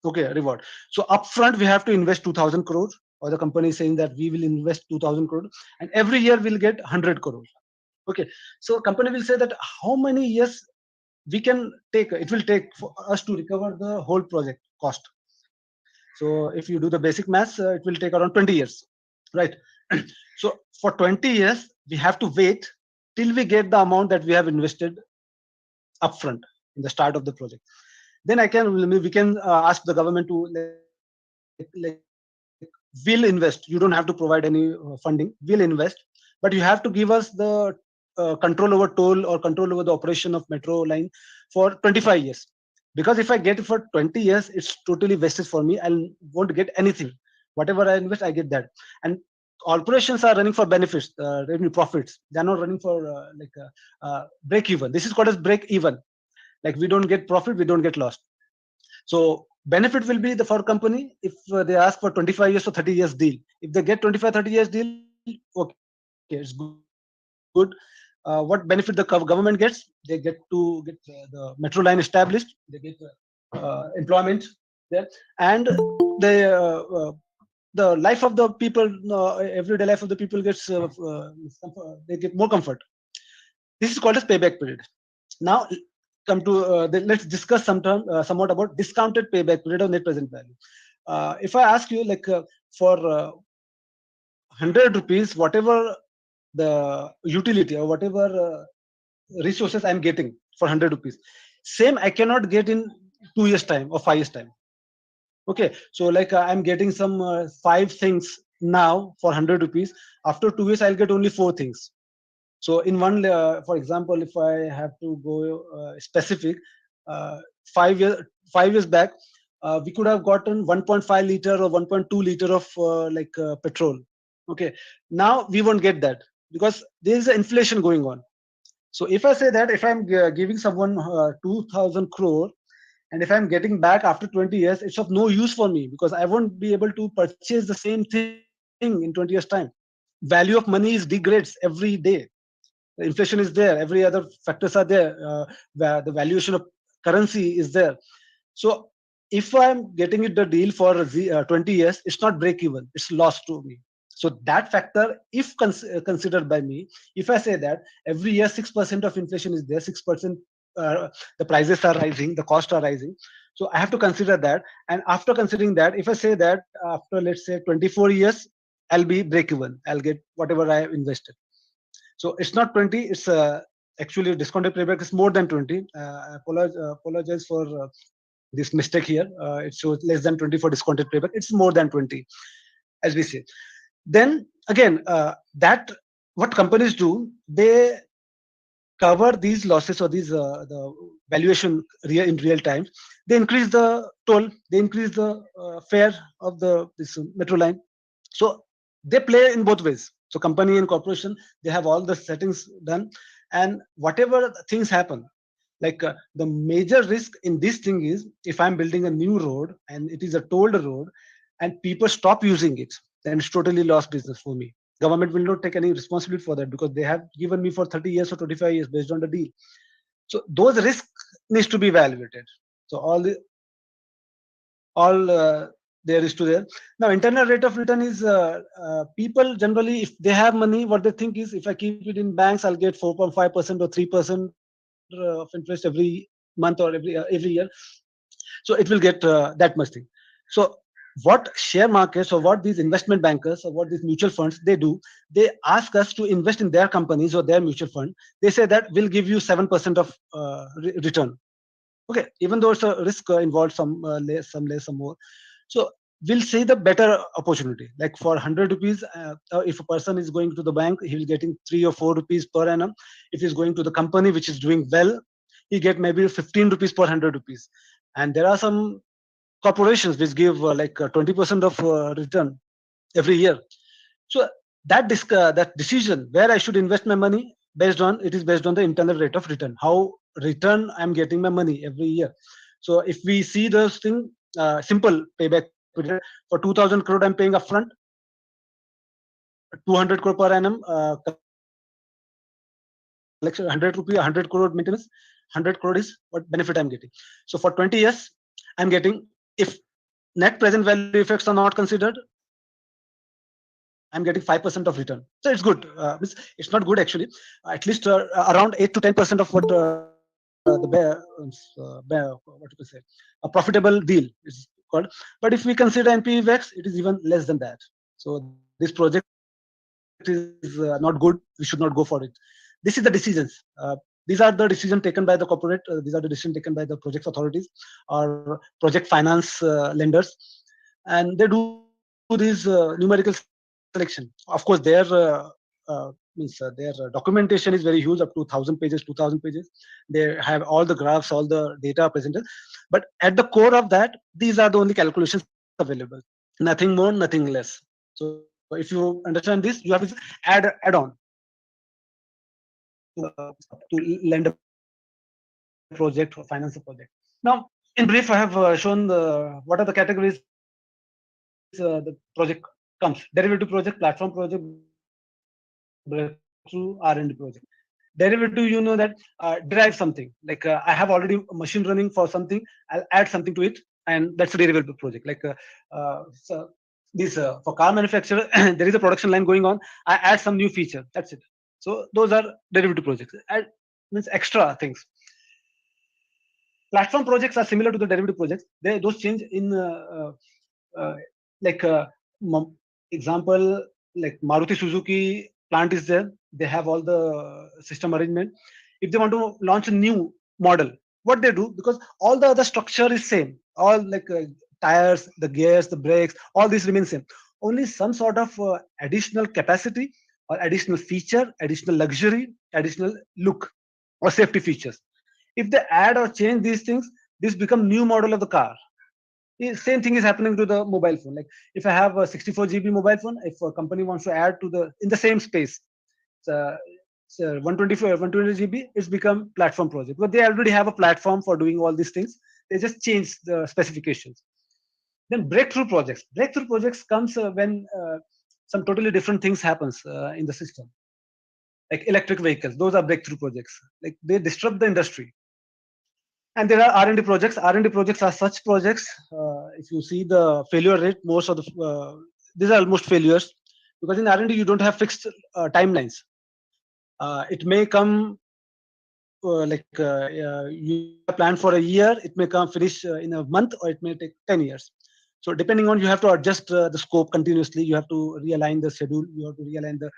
Okay, reward. So upfront we have to invest 2,000 crores, or the company is saying that we will invest 2,000 crores, and every year we'll get 100 crores. Okay, so company will say that how many years we can take, it will take for us to recover the whole project cost. So if you do the basic maths, it will take around 20 years, right? So for 20 years we have to wait till we get the amount that we have invested upfront in the start of the project. Then we can ask the government to will invest. You don't have to provide any funding. We'll invest, but you have to give us the control over toll or control over the operation of metro line for 25 years. Because if I get it for 20 years, it's totally wasted for me. I won't get anything. Whatever I invest, I get that. And corporations are running for benefits, revenue profits. They are not running for break even. This is called as break even. Like we don't get profit, we don't get lost. So benefit will be the for company if they ask for 25 years or 30 years deal. If they get 25, 30 years deal, okay. Okay, it's good. What benefit the government gets? They get to get the metro line established. They get employment there, and the life of the people, everyday life of the people gets they get more comfort. This is called as payback period. Now come to let's discuss somewhat about discounted payback period of net present value. If I ask you, like, for 100 rupees, whatever the utility or whatever resources I'm getting for 100 rupees, same I cannot get in 2 years time or 5 years time. Okay, so like I'm getting some 5 things now for 100 rupees. After 2 years, I'll get only 4 things. So in one, for example, if I have to go specific, uh, 5 years back, we could have gotten 1.5 liter or 1.2 liter of petrol. Okay, now we won't get that because there is inflation going on. So if I say that if I'm giving someone 2,000 crore, and if I'm getting back after 20 years, it's of no use for me because I won't be able to purchase the same thing in 20 years time. Value of money is degrades every day. The inflation is there, every other factors are there, the valuation of currency is there. So if I'm getting it the deal for 20 years, it's not break even, it's lost to me. So that factor, if considered by me, if I say that every year 6% of inflation is there, 6% the prices are rising, the costs are rising, so I have to consider that. And after considering that, if I say that after, let's say, 24 years, I'll be break even, I'll get whatever I have invested. So it's not 20, it's actually discounted payback is more than 20. I apologize for this mistake here. It shows less than 20 for discounted payback. It's more than 20, as we say. Then again, that what companies do, they cover these losses or these the valuation in real time. They increase the toll, they increase the fare of this metro line. So they play in both ways. So company and corporation, they have all the settings done, and whatever things happen, like the major risk in this thing is if I'm building a new road and it is a tolled road and people stop using it, then it's totally lost business for me. Government will not take any responsibility for that because they have given me for 30 years or 25 years based on the deal. So those risks needs to be evaluated. So all there is to there. Now internal rate of return is people generally, if they have money, what they think is if I keep it in banks, I'll get 4.5% or 3% of interest every month or every year. So it will get that much thing. So what share markets or what these investment bankers or what these mutual funds they do, they ask us to invest in their companies or their mutual fund. They say that we'll give you 7% of return. Okay, even though it's a risk involved, some less, some more. So we'll see the better opportunity. Like for 100 rupees, if a person is going to the bank, he will getting 3 or 4 rupees per annum. If he's going to the company which is doing well, he get maybe 15 rupees per 100 rupees. And there are some corporations which give 20% of return every year. So that decision where I should invest my money based on the internal rate of return, how return I'm getting my money every year. So if we see those thing, simple payback period for 2,000 crore I'm paying upfront, 200 crore per annum collection, 100 rupee, 100 crore maintenance, 100 crore is what benefit I'm getting. So for 20 years I'm getting, if net present value effects are not considered, I'm getting 5% of return. So it's good. It's not good actually. At least around 8 to 10% of what what you can say, a profitable deal is called. But if we consider NPV, it is even less than that. So this project is not good. We should not go for it. This is the decisions. These are the decisions taken by the corporate. These are the decisions taken by the project authorities or project finance lenders, and they do these numerical selection. Of course, their documentation is very huge, up to 1,000 pages, 2,000 pages. They have all the graphs, all the data presented. But at the core of that, these are the only calculations available. Nothing more, nothing less. So if you understand this, you have to add on to lend a project or finance a project. Now, in brief, I have shown what are the categories the project comes: derivative project, platform project, breakthrough R&D project. Derivative, you know that derive something. Like I have already a machine running for something, I'll add something to it, and that's a derivative project. Like so this for car manufacturer, there is a production line going on. I add some new feature. That's it. So those are derivative projects. Add means extra things. Platform projects are similar to the derivative projects. Those change in like example, like Maruti Suzuki plant is there. They have all the system arrangement. If they want to launch a new model, what they do, because all the other structure is same, all like tires, the gears, the brakes, all these remain same. Only some sort of additional capacity or additional feature, additional luxury, additional look or safety features. If they add or change these things, this become new model of the car. Same thing is happening to the mobile phone. Like if I have a 64 GB mobile phone, if a company wants to add to the in the same space, so 120 GB, it's become platform project. But they already have a platform for doing all these things. They just change the specifications. Then breakthrough projects. Breakthrough projects comes when some totally different things happens in the system. Like electric vehicles, those are breakthrough projects. Like they disrupt the industry. And there are R&D projects. R&D projects are such projects. If you see the failure rate, most of the these are almost failures, because in R&D you don't have fixed timelines. It may come you plan for a year. It may come finish in a month, or it may take 10 years. So depending on, you have to adjust the scope continuously. You have to realign the schedule. You have to realign the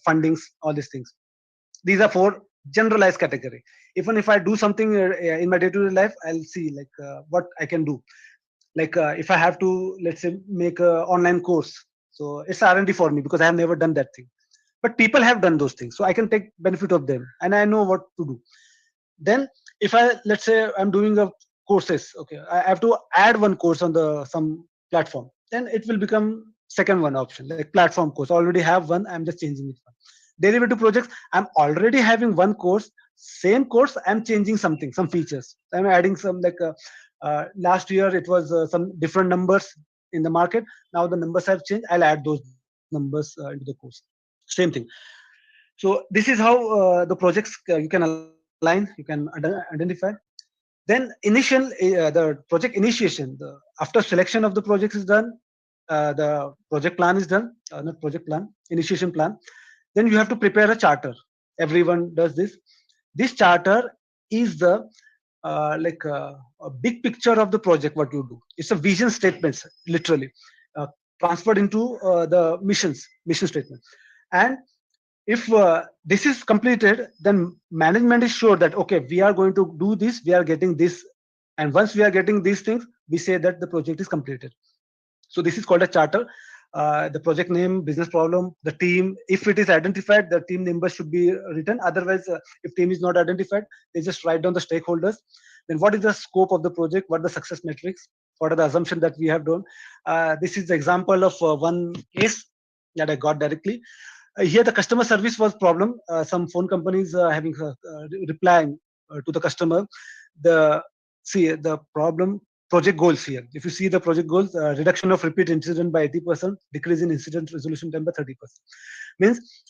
fundings, all these things. These are four generalized category. Even if I do something in my day-to-day life, I'll see like what I can do. Like if I have to, let's say, make an online course, so it's R&D for me because I have never done that thing. But people have done those things, so I can take benefit of them, and I know what to do. Then if I, let's say, I'm doing a courses, okay, I have to add one course on the some platform, then it will become second one option, like platform course. I already have one, I'm just changing it. Derivative projects, I'm already having one course, same course, I'm changing something, some features. I'm adding some, like last year it was some different numbers in the market. Now the numbers have changed. I'll add those numbers into the course. Same thing. So this is how the projects you can align, you can identify. Then initial the project initiation. After selection of the project is done, the project plan is done. Not project plan, initiation plan. Then you have to prepare a charter. Everyone does this. This charter is the like a big picture of the project, what you do. It's a vision statement, literally transferred into the mission statement. And if this is completed, then management is sure that, okay, we are going to do this, we are getting this, and once we are getting these things, we say that the project is completed. So this is called a charter. The project name, business problem, the team, if it is identified, the team number should be written. Otherwise, if team is not identified, they just write down the stakeholders. Then what is the scope of the project? What are the success metrics? What are the assumptions that we have done? This is the example of one case that I got directly. Here the customer service was problem. Some phone companies having replying to the customer. The problem project goals here. If you see the project goals, reduction of repeat incident by 80%, decrease in incident resolution time by 30%. Means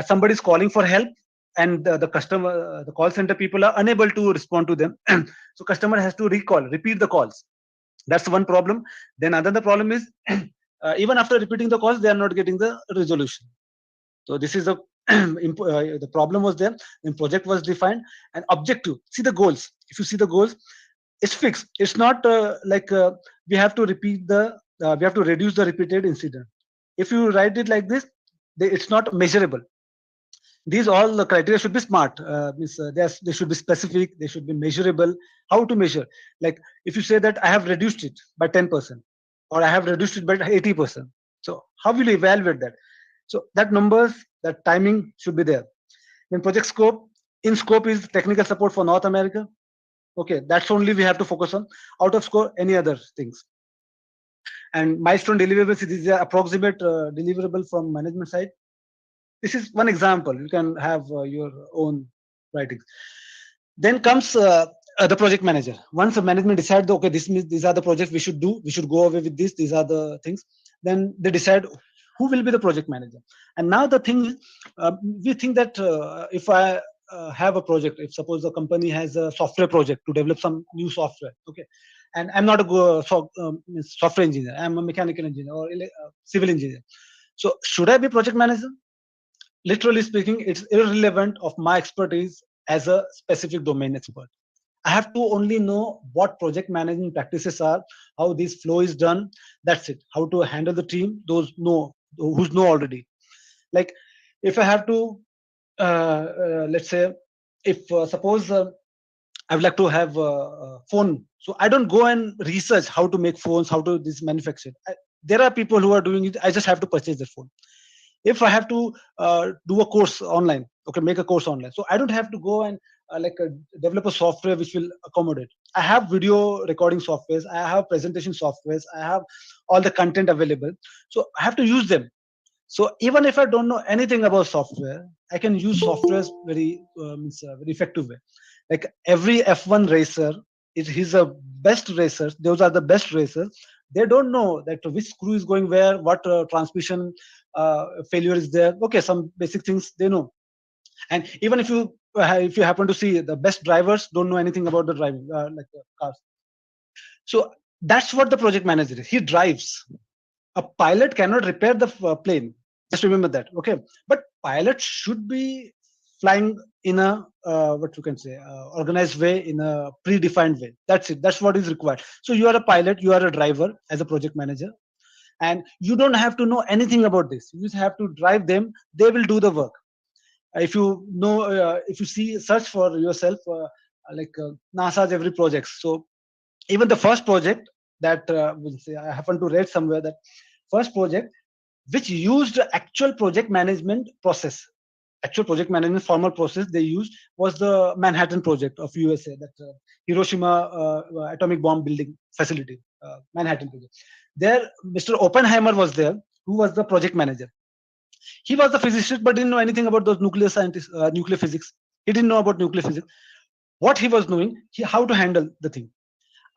somebody is calling for help, and the customer, the call center people are unable to respond to them. So customer has to repeat the calls. That's one problem. Then another problem is even after repeating the calls, they are not getting the resolution. So this is the problem was there. Then project was defined, and objective. See the goals. If you see the goals, it's fixed. It's not we have to repeat we have to reduce the repeated incident. If you write it like this, it's not measurable. These all the criteria should be smart. They should be specific. They should be measurable. How to measure? Like if you say that I have reduced it by 10%, or I have reduced it by 80%. So how will you evaluate that? So that numbers, that timing should be there. Then project scope. In scope is technical support for North America. Okay, that's only we have to focus on. Out of scope, any other things. And milestone deliverables, this is the approximate deliverable from management side. This is one example. You can have your own writings. Then comes the project manager. Once the management decides, okay, these are the projects we should do. We should go away with this. These are the things. Then they decide who will be the project manager? And now the thing is, we think that if I have a project, if suppose the company has a software project to develop some new software, okay, and I'm not a software engineer, I'm a mechanical engineer or civil engineer. So should I be project manager? Literally speaking, it's irrelevant of my expertise as a specific domain expert. I have to only know what project management practices are, how this flow is done. That's it. How to handle the team. Those know who's know already. Like if I have to, let's say, if suppose I would like to have a phone, so I don't go and research how to make phones, how to this manufacture. There are people who are doing it. I just have to purchase the phone. If I have to do a course online, okay, make a course online, so I don't have to go and develop a software which will accommodate. I have video recording softwares, I have presentation softwares, I have all the content available, so I have to use them. So even if I don't know anything about software, I can use softwares very very effective way. Like every F1 racer, he's a best racer. Those are the best racers. They don't know that which screw is going where, what transmission failure is there. Okay, some basic things they know. And even if you happen to see the best drivers don't know anything about the driving cars. So that's what the project manager is. He drives. A pilot cannot repair the plane. Just remember that, okay? But pilots should be flying in a what you can say organized way, in a predefined way. That's it. That's what is required. So you are a pilot, you are a driver as a project manager, and you don't have to know anything about this. You just have to drive them. They will do the work. If you know, if you see, search for yourself, NASA's every project. So even the first project that we'll say, I happen to read somewhere that first project which used actual project management process, actual project management formal process they used, was the Manhattan project of USA, that Hiroshima atomic bomb building facility, Manhattan project. There Mr. Oppenheimer was there, who was the project manager. He was the physicist but didn't know anything about those nuclear scientists, nuclear physics. He didn't know about nuclear physics. What he was knowing, how to handle the thing.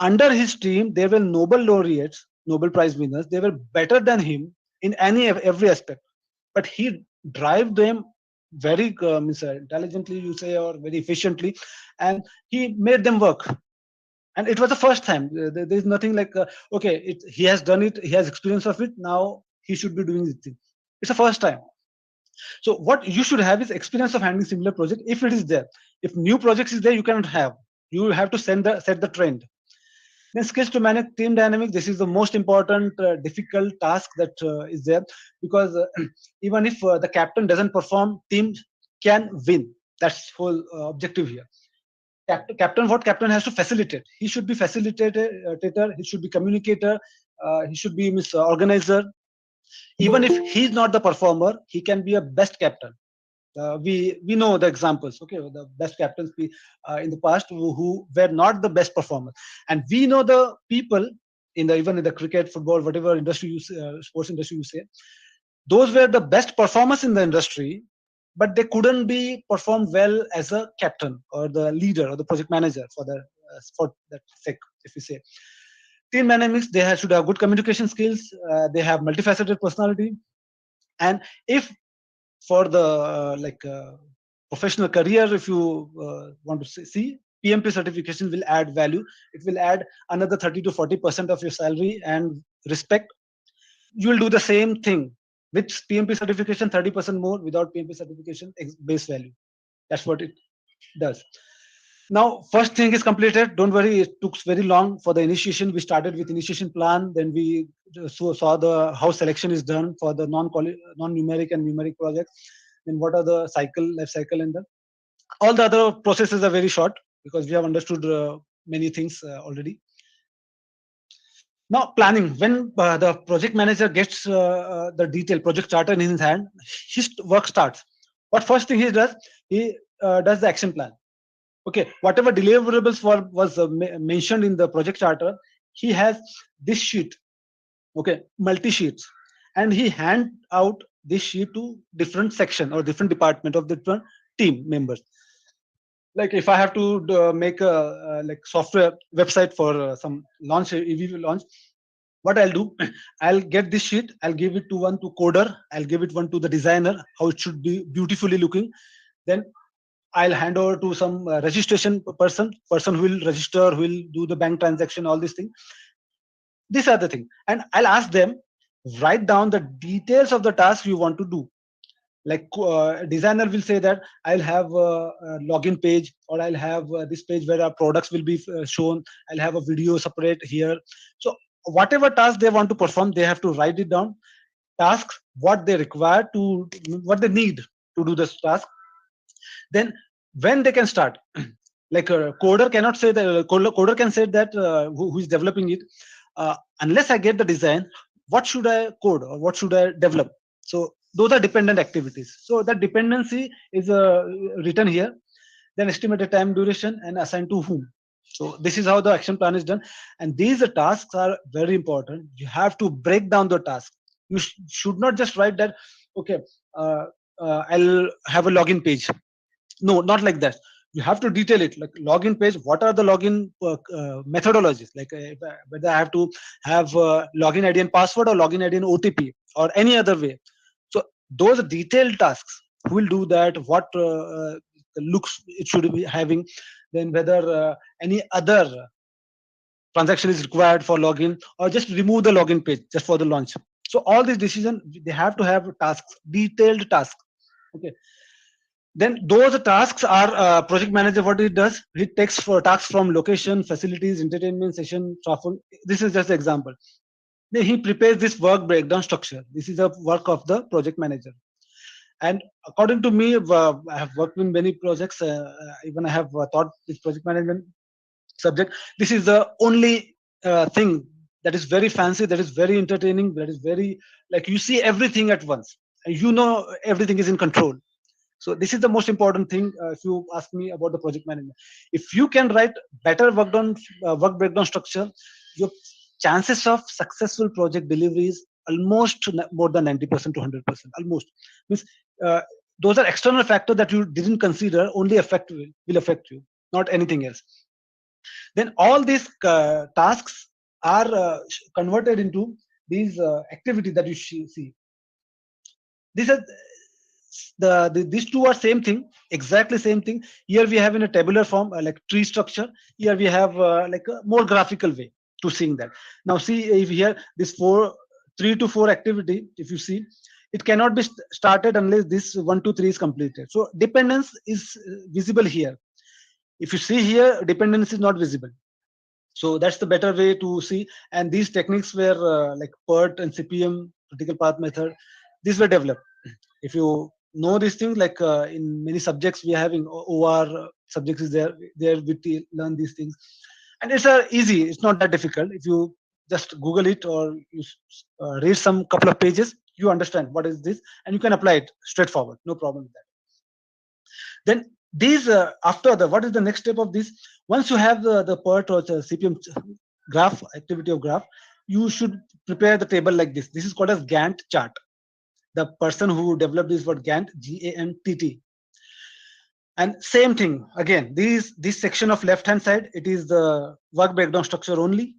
Under his team, there were Nobel laureates, Nobel Prize winners. They were better than him in every aspect. But he drive them very intelligently, you say, or very efficiently, and he made them work. And it was the first time. There is nothing like okay, he has done it, he has experience of it. Now he should be doing it. It's the first time. So what you should have is experience of handling similar project. If it is there, if new projects is there, you cannot have. You have to set the trend. Then skills to manage team dynamics. This is the most important, difficult task that is there, because even if the captain doesn't perform, team can win. That's whole objective here. What captain has to facilitate. He should be facilitator. He should be communicator. He should be organizer. Even if he's not the performer, he can be a best captain. We know the examples, okay, the best captains in the past who were not the best performers, and we know the people even in the cricket, football, whatever industry you sports industry you say, those were the best performers in the industry, but they couldn't be performed well as a captain or the leader or the project manager for that sake, if we say. Team dynamics, they should have good communication skills, they have multifaceted personality, and if for the professional career, if you want to see, PMP certification will add value. It will add another 30 to 40% of your salary and respect. You will do the same thing with PMP certification, 30% more. Without PMP certification, base value. That's what it does. Now, first thing is completed. Don't worry, it took very long for the initiation. We started with initiation plan, then we saw how selection is done for the non-numeric and numeric projects. Then what are the life cycle, and all the other processes are very short because we have understood many things already. Now, planning. When the project manager gets the detailed project charter in his hand, his work starts. What first thing he does? He does the action plan. Okay, whatever deliverables was mentioned in the project charter, he has this sheet, okay, multi sheets, and he hand out this sheet to different section or different department of different team members. Like if I have to make a software website for some launch, EV launch, What I'll do, I'll get this sheet, I'll give it to one to coder, I'll give it one to the designer, how it should be beautifully looking. Then I'll hand over to some registration person who will register, who will do the bank transaction, all these things. These are the things. And I'll ask them, write down the details of the task you want to do. Like designer will say that I'll have a login page, or I'll have this page where our products will be shown. I'll have a video separate here. So whatever task they want to perform, they have to write it down. Tasks, what they require to, what they need to do this task. Then when they can start. Like a coder cannot say that, coder can say that who is developing it, unless I get the design, what should I code or what should I develop? So those are dependent activities. So that dependency is written here. Then estimated time duration and assigned to whom. So this is how the action plan is done. And these tasks are very important. You have to break down the task. You should not just write that, okay, I'll have a login page. No, not like that. You have to detail it, like login page. What are the login methodologies? Like whether I have to have login ID and password, or login ID and OTP, or any other way. So those detailed tasks, who will do that? What looks it should be having? Then whether any other transaction is required for login, or just remove the login page just for the launch. So all these decisions, they have to have tasks, detailed tasks. Okay. Then those tasks are project manager. What he does, he takes for tasks from location, facilities, entertainment, session, traffic. This is just an example. Then he prepares this work breakdown structure. This is the work of the project manager. And according to me, I have worked in many projects. Even I have taught this project management subject. This is the only thing that is very fancy, that is very entertaining, that is very, like, you see everything at once, and you know everything is in control. So this is the most important thing. If you ask me about the project management, if you can write better work breakdown structure, your chances of successful project delivery is almost more than 90% to 100%. Almost means those are external factors that you didn't consider. Only will affect you, not anything else. Then all these tasks are converted into these activities that you see. These are these two are same thing, exactly same thing. Here we have in a tabular form, like tree structure. Here we have like a more graphical way to seeing that. Now see, if here this 3 to 4 activity, if you see, it cannot be started unless this 1 to 3 is completed. So dependence is visible here. If you see here, dependence is not visible. So that's the better way to see. And these techniques were like PERT and CPM, critical path method, these were developed. If you know these things, like in many subjects we are having OR subjects is there we learn these things, and it's easy. It's not that difficult. If you just Google it, or you read some couple of pages, you understand what is this, and you can apply it straightforward. No problem with that. Then these after the, what is the next step of this? Once you have the PERT or the CPM graph, activity of graph, you should prepare the table like this. This is called as Gantt chart. The person who developed this word Gantt, Gantt. And same thing again. This section of left hand side, it is the work breakdown structure only.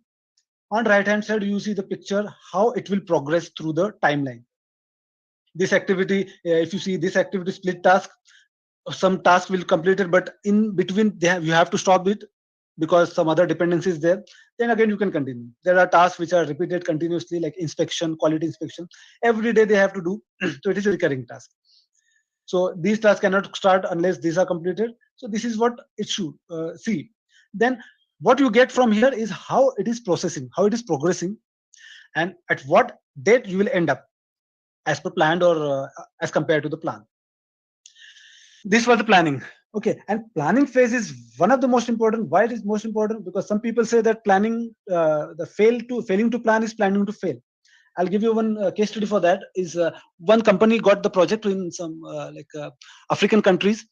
On right hand side, you see the picture how it will progress through the timeline. This activity, if you see this activity split task, some task will complete it, but in between you have to stop it because some other dependency is there. Then again you can continue. There are tasks which are repeated continuously, like inspection, quality inspection. Every day they have to do. So it is a recurring task. So these tasks cannot start unless these are completed. So this is what it should see. Then what you get from here is how it is processing, how it is progressing, and at what date you will end up as per planned, or as compared to the plan. This was the planning. Okay, and planning phase is one of the most important. Why it is most important? Because some people say that planning, failing to plan is planning to fail. I'll give you one case study for that. Is one company got the project in some African countries.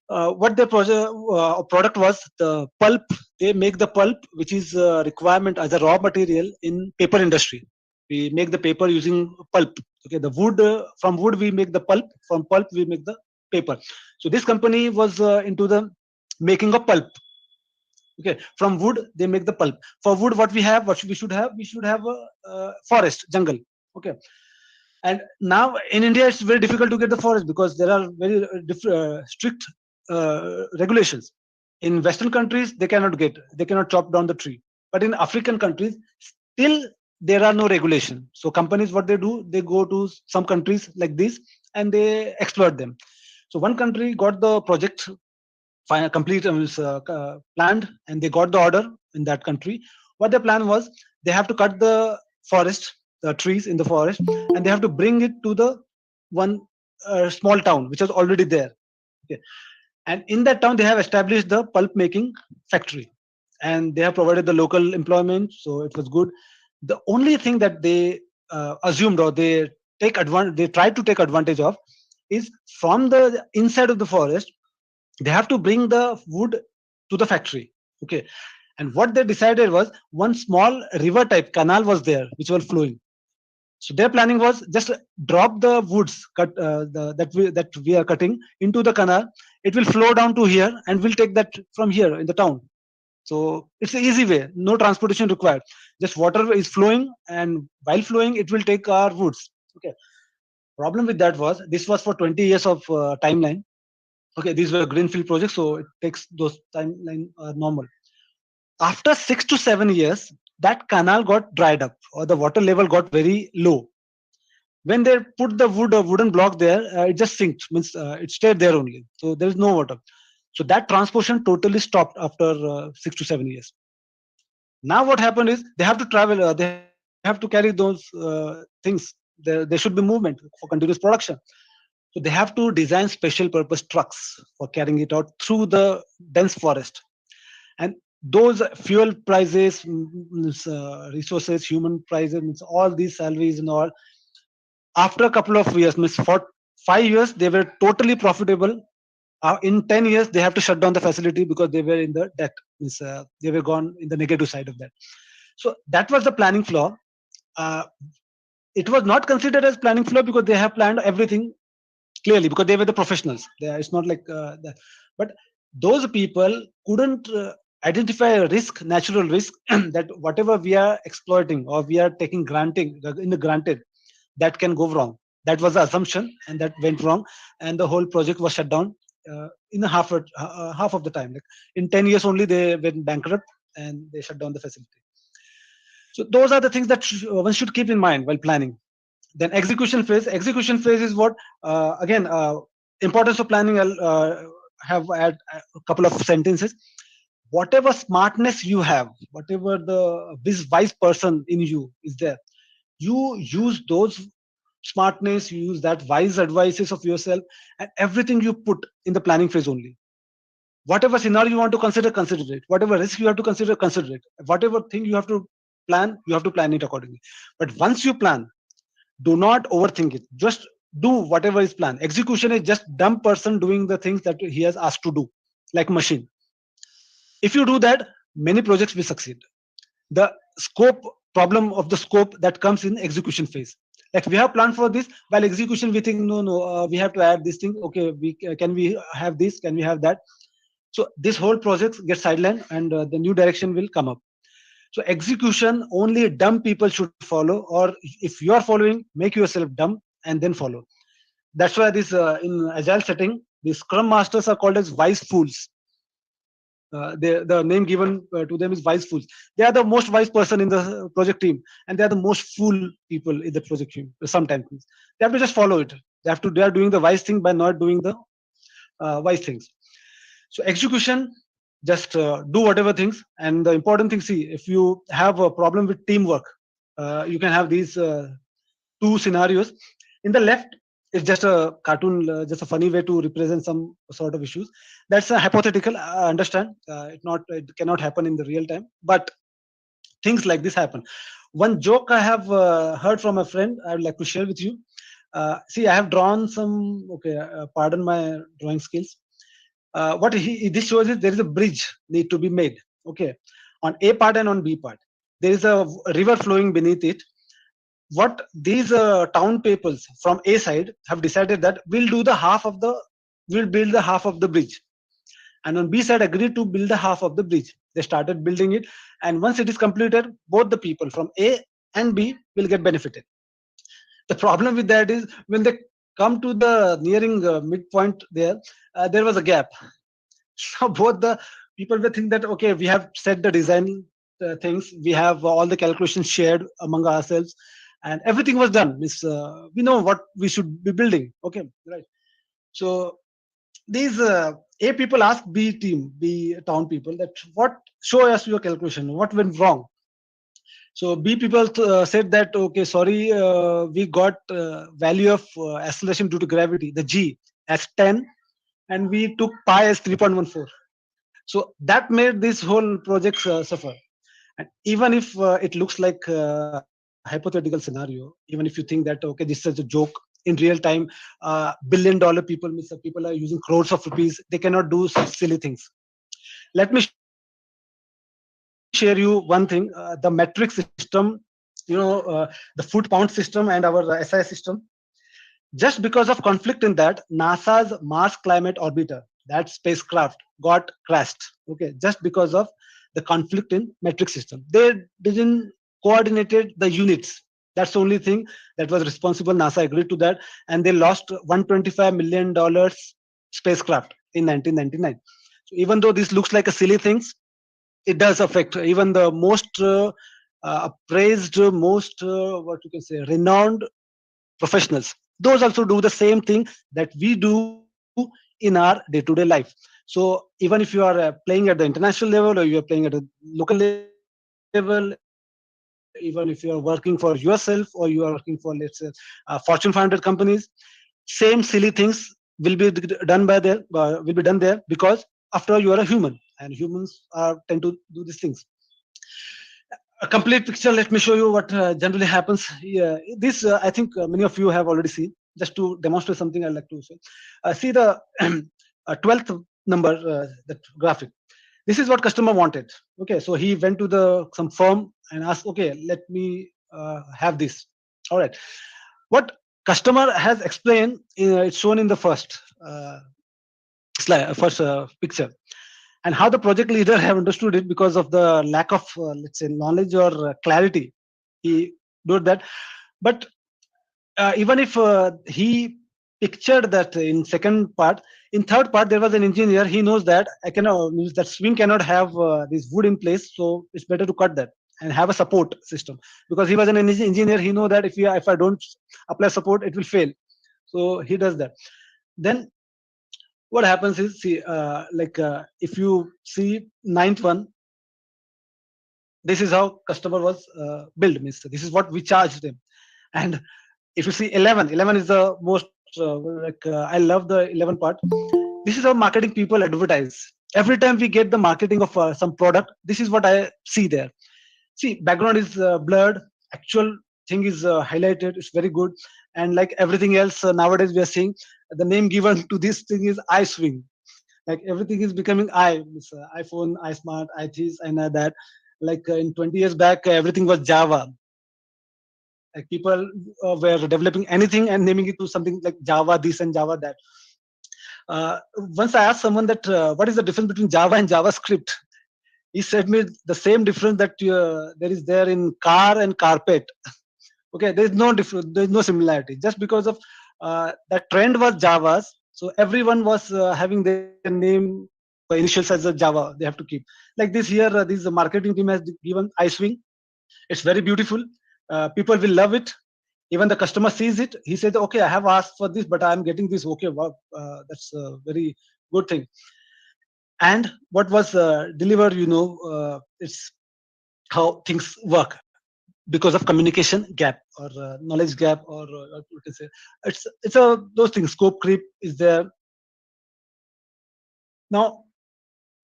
What their product was, the pulp. They make the pulp, which is a requirement as a raw material in paper industry. We make the paper using pulp. Okay, the wood, from wood we make the pulp. From pulp we make the paper. So this company was into the making of pulp, Okay, from wood they make the pulp. For wood, what we have, we should have a forest, jungle. Okay, and now in India it's very difficult to get the forest because there are very strict regulations. In Western countries they cannot chop down the tree, but in African countries still there are no regulation. So companies, what they do, they go to some countries like this and they exploit them. So one country got the project complete, planned, and they got the order in that country. What the plan was, they have to cut the forest, the trees in the forest, and they have to bring it to the one small town which was already there. Okay. And in that town they have established the pulp making factory, and they have provided the local employment, so it was good. The only thing that they assumed, or they tried to take advantage of, is from the inside of the forest they have to bring the wood to the factory. Okay, and what they decided was, one small river type canal was there which was flowing. So their planning was just drop the woods that we are cutting into the canal. It will flow down to here, and we'll take that from here in the town. So it's an easy way, no transportation required. Just water is flowing, and while flowing, it will take our woods. Okay. Problem with that was, this was for 20 years of timeline. Okay, these were greenfield projects, so it takes those timeline normal. After 6 to 7 years, that canal got dried up, or the water level got very low. When they put the wooden block there, it just sinked, means it stayed there only. So there is no water. So that transportation totally stopped after 6 to 7 years. Now what happened is, they have to travel, they have to carry those things. There should be movement for continuous production. So they have to design special purpose trucks for carrying it out through the dense forest. And those fuel prices, resources, human prices, all these salaries and all, after a couple of years, means for 5 years, they were totally profitable. In 10 years, they have to shut down the facility because they were in the debt. Means, they were gone in the negative side of that. So that was the planning flaw. It was not considered as planning flaw because they have planned everything clearly, because they were the professionals. It's not like that. But those people couldn't identify a risk, natural risk, that whatever we are exploiting or we are taking granted, that can go wrong. That was the assumption, and that went wrong, and the whole project was shut down in half of the time. Like in 10 years only, they went bankrupt and they shut down the facility. So those are the things that one should keep in mind while planning. Then execution phase. Execution phase is what, again, importance of planning. I'll have add a couple of sentences. Whatever smartness you have, whatever this wise person in you is there, you use those smartness, you use that wise advices of yourself, and everything you put in the planning phase only. Whatever scenario you want to consider it. Whatever risk you have to consider it. Whatever thing you have to plan it accordingly. But once you plan, do not overthink it. Just do whatever is planned. Execution is just dumb person doing the things that he has asked to do, like machine. If you do that, many projects will succeed. The problem of the scope that comes in execution phase. Like we have planned for this, while execution we think no, we have to add this thing. Okay, can we have this? Can we have that? So this whole project gets sidelined, and the new direction will come up. So execution only dumb people should follow, or if you are following, make yourself dumb and then follow. That's why this in agile setting, the scrum masters are called as wise fools. The name given to them is wise fools. They are the most wise person in the project team, and they are the most fool people in the project team. Sometimes they have to just follow it. They are doing the wise thing by not doing the wise things. So execution, just do whatever things. And the important thing, see, if you have a problem with teamwork, you can have these two scenarios. In the left, it's just a cartoon, just a funny way to represent some sort of issues. That's a hypothetical. I understand. It cannot happen in the real time, but things like this happen. One joke I have heard from a friend, I would like to share with you. See, I have drawn some. Okay, pardon my drawing skills. What this shows is there is a bridge need to be made. Okay, on A part and on B part, there is a river flowing beneath it. What these town peoples from A side have decided that we'll build the half of the bridge, and on B side agreed to build the half of the bridge. They started building it, and once it is completed, both the people from A and B will get benefited. The problem with that is when they come to the nearing midpoint there was a gap. So both the people will think that okay, we have set the design things, we have all the calculations shared among ourselves, and everything was done. We know what we should be building. Okay, right. So these A people ask B town people that what show us your calculation, what went wrong. So B people said that okay, sorry, we got value of acceleration due to gravity, the G, as 10, and we took pi as 3.14. So that made this whole project suffer. And even if it looks like a hypothetical scenario, even if you think that okay, this is a joke, in real time, $1 billion people, people are using crores of rupees, they cannot do such silly things. Let me share you one thing: the metric system, the foot pound system, and our SI system. Just because of conflict in that, NASA's Mars Climate Orbiter, that spacecraft, got crashed. Okay, just because of the conflict in metric system. They didn't coordinated the units. That's the only thing that was responsible. NASA agreed to that, and they lost $125 million spacecraft in 1999. So even though this looks like a silly things, it does affect even the most appraised, most what you can say, renowned professionals. Those also do the same thing that we do in our day-to-day life. So even if you are playing at the international level, or you are playing at a local level, even if you are working for yourself, or you are working for, let's say, Fortune 500 companies, same silly things will be done by there, will be done there, because after all you are a human, and humans tend to do these things. A complete picture, let me show you what generally happens. Yeah, this I think many of you have already seen. Just to demonstrate something, I like to say, see the 12th number, that graphic. This is what customer wanted. Okay, so he went to the some firm and asked, okay, let me have this. All right, what customer has explained, it's shown in the first slide, first picture, and how the project leader have understood it because of the lack of let's say knowledge or clarity. He did that, but even if he pictured that in second part, in third part there was an engineer. He knows that I cannot means that swing cannot have this wood in place, so it's better to cut that and have a support system, because he was an engineer. He know that if I don't apply support, it will fail. So he does that. Then what happens is, see, if you see ninth one, this is how customer was billed. Means this is what we charged them. And if you see 11 is the most I love the 11 part. This is how marketing people advertise. Every time we get the marketing of some product, this is what I see there. See, background is blurred, actual thing is highlighted, it's very good. And like everything else nowadays, we are seeing the name given to this thing is iSwing. Like everything is becoming it's, iPhone, iSmart, iThis, and that. Like in 20 years back, everything was Java. Like people were developing anything and naming it to something like Java this and Java that. Once I asked someone that what is the difference between Java and JavaScript, he said me the same difference that there is there in car and carpet. Okay, there is no difference, there is no similarity. Just because of that trend was Java's, so everyone was having their name initials as a Java. They have to keep like this here. This marketing team has given iSwing. It's very beautiful. People will love it. Even the customer sees it. He says, "Okay, I have asked for this, but I am getting this. Okay, wow, that's a very good thing." And what was delivered, it's how things work because of communication gap or knowledge gap, or what you say. It's a those things. Scope creep is there. Now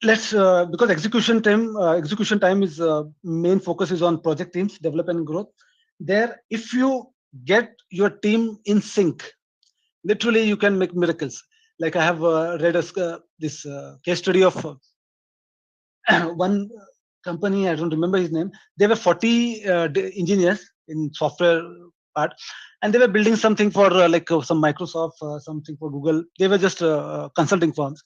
let's because execution time is main focus is on project teams development and growth. There, if you get your team in sync, literally you can make miracles. Like I have read this case study of one company, I don't remember his name. There were 40 engineers in software part, and they were building something for some Microsoft, something for Google. They were just consulting firms.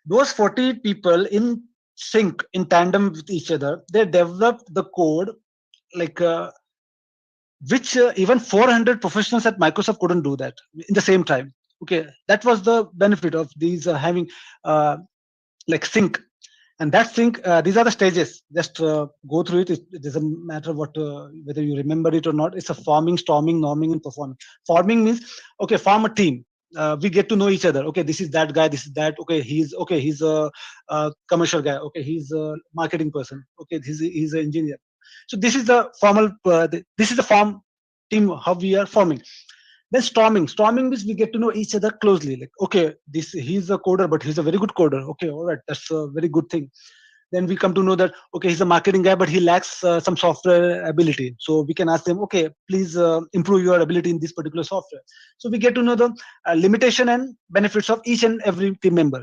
Those 40 people in sync, in tandem with each other, they developed the code like which even 400 professionals at Microsoft couldn't do that in the same time. Okay, that was the benefit of these having like sync. And that sync, these are the stages. Just go through it. It doesn't matter what whether you remember it or not. It's a forming, storming, norming, and performing. Forming means, okay, form a team. We get to know each other. Okay, this is that guy. This is that. Okay, he's a commercial guy. Okay, he's a marketing person. Okay, he's an engineer. So this is the formal. This is the form team how we are forming. Then storming. Storming means we get to know each other closely. Like, okay, he's a coder, but he's a very good coder. Okay, all right, that's a very good thing. Then we come to know that, okay, he's a marketing guy, but he lacks some software ability. So we can ask them, okay, please improve your ability in this particular software. So we get to know the limitation and benefits of each and every team member.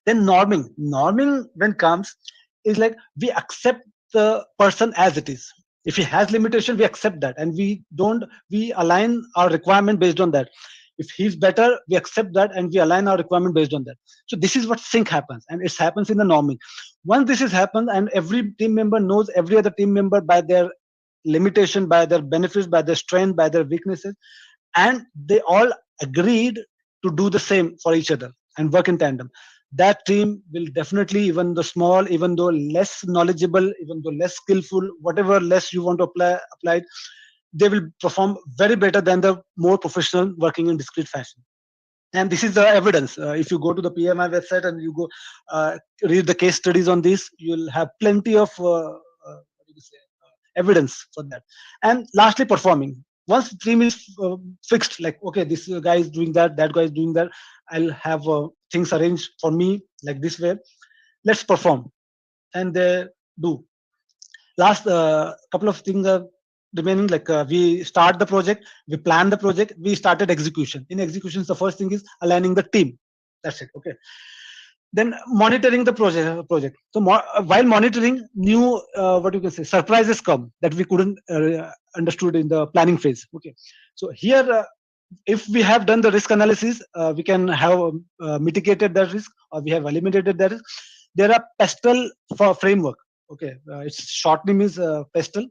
Then norming. Norming when comes is like we accept the person as it is. If he has limitation, we accept that, and we align our requirement based on that. If he's better, we accept that and we align our requirement based on that. So this is what sync happens, and it happens in the norming. Once this has happened and every team member knows every other team member by their limitation, by their benefits, by their strength, by their weaknesses, and they all agreed to do the same for each other and work in tandem, that team will definitely, even though small, even though less knowledgeable, even though less skillful, whatever less you want to apply it, they will perform very better than the more professional working in discrete fashion. And this is the evidence. If you go to the PMI website and you go read the case studies on this, you'll have plenty of what do you say, evidence for that. And lastly, performing. Once the team is fixed, like, okay, this guy is doing that guy is doing that, I'll have things arranged for me like this way, let's perform. And they do. Last couple of things are remaining, like we start the project, we plan the project, we started execution. In executions, the first thing is aligning the team. That's it. Okay. Then monitoring the project. So while monitoring, new what you can say, surprises come that we couldn't understood in the planning phase. Okay. So here, if we have done the risk analysis, we can have mitigated that risk, or we have eliminated that risk. There are PESTEL for framework. Okay, its short name is PESTEL.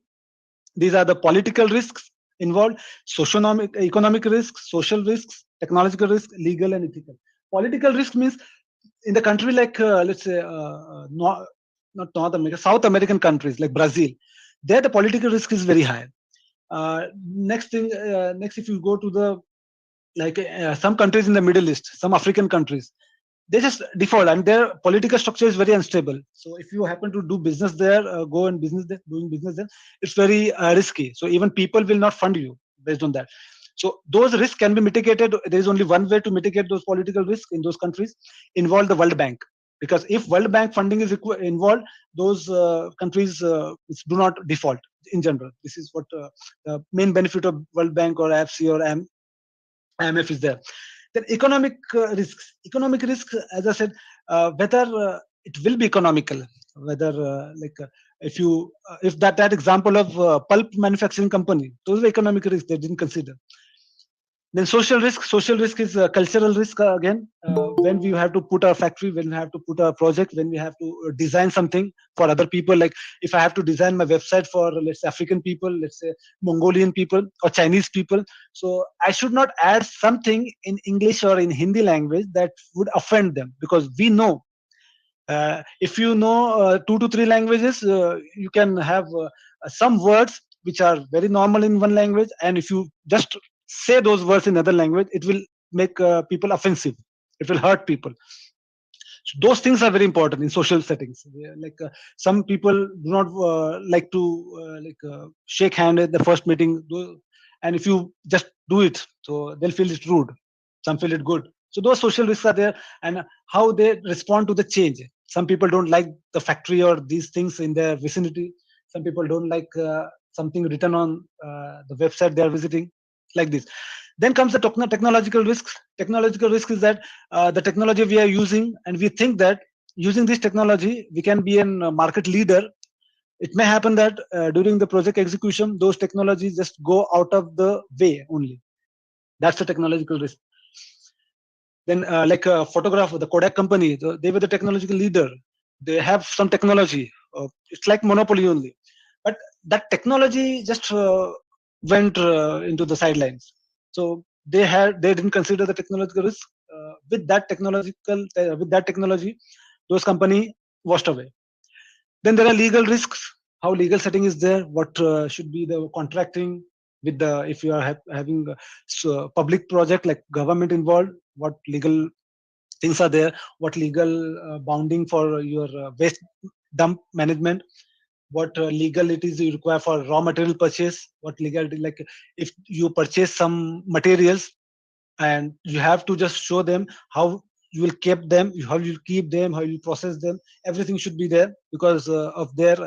These are the political risks involved, economic risks, social risks, technological risks, legal and ethical. Political risk means in the country like let's say not North America, South American countries like Brazil, there the political risk is very high. Next, if you go to the some countries in the Middle East, some African countries, they just default and their political structure is very unstable. So if you happen to do business there, doing business there, it's very risky. So even people will not fund you based on that. So those risks can be mitigated. There is only one way to mitigate those political risks in those countries: involve the World Bank. Because if World Bank funding is involved, those countries do not default in general. This is what the main benefit of World Bank or AFC or IMF is there. Then economic risks. Economic risks, as I said, whether it will be economical, whether if that example of pulp manufacturing company, those are economic risks they didn't consider. Then social risk. Social risk is cultural risk again. When we have to put our factory, when we have to put our project, when we have to design something for other people. Like if I have to design my website for, let's say, African people, let's say Mongolian people or Chinese people, so I should not add something in English or in Hindi language that would offend them, because we know if you know 2 to 3 languages, you can have some words which are very normal in one language, and if you just say those words in other language, it will make people offensive. It will hurt people. So those things are very important in social settings. Some people do not like to shake hand at the first meeting, and if you just do it, so they'll feel it rude. Some feel it good. So those social risks are there, and how they respond to the change. Some people don't like the factory or these things in their vicinity. Some people don't like something written on the website they are visiting, like this. Then comes the technological risks. Technological risk is that the technology we are using, and we think that using this technology we can be a market leader. It may happen that during the project execution, those technologies just go out of the way only. That's the technological risk. Then like a photographer, the Kodak company, they were the technological leader. They have some technology. It's like monopoly only. But that technology just went into the sidelines. So they didn't consider the technological risk. With that technology, those company washed away. Then there are legal risks. How legal setting is there? What should be the contracting with the, if you are having public project like government involved, what legal things are there? What legal bounding for your waste dump management? What legalities you require for raw material purchase? What legality, like if you purchase some materials and you have to just show them how you will keep them, how you keep them, how you process them. Everything should be there because of their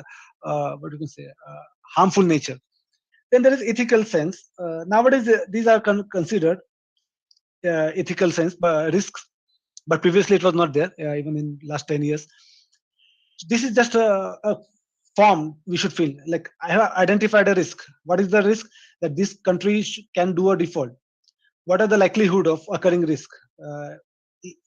what you can say harmful nature. Then there is ethical sense. Nowadays these are considered ethical sense risks, but previously it was not there, even in last 10 years. This is just a form we should fill. Like I have identified a risk. What is the risk? That this country can do a default. What are the likelihood of occurring risk? Uh,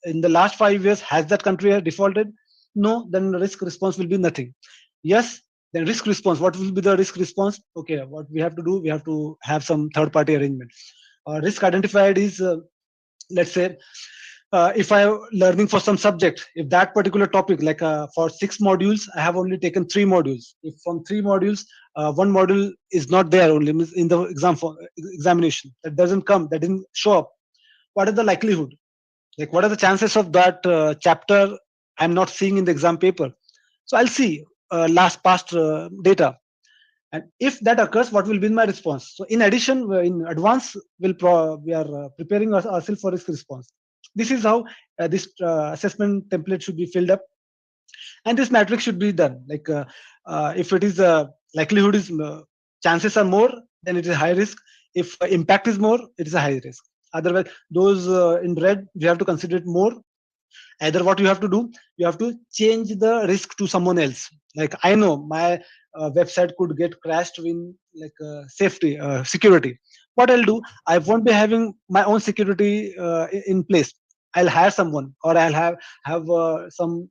in the last 5 years, has that country defaulted? No, then the risk response will be nothing. Yes, then risk response. What will be the risk response? Okay, what we have to do, we have to have some third party arrangement. Risk identified is, let's say, if I am learning for some subject, if that particular topic, like for 6 modules, I have only taken 3 modules. If from 3 modules, 1 module is not there only in the examination, that doesn't come, that didn't show up, what is the likelihood? Like what are the chances of that chapter I'm not seeing in the exam paper? So I'll see past data. And if that occurs, what will be my response? So in addition, in advance, we are preparing ourselves for risk response. This is how this assessment template should be filled up, and this matrix should be done. Like if it is likelihood is chances are more, then it is high risk. If impact is more, it is a high risk. Otherwise, those in red, you have to consider it more. Either what you have to do, you have to change the risk to someone else. Like I know my website could get crashed in like safety security. What I'll do, I won't be having my own security in place. I'll hire someone, or I'll have some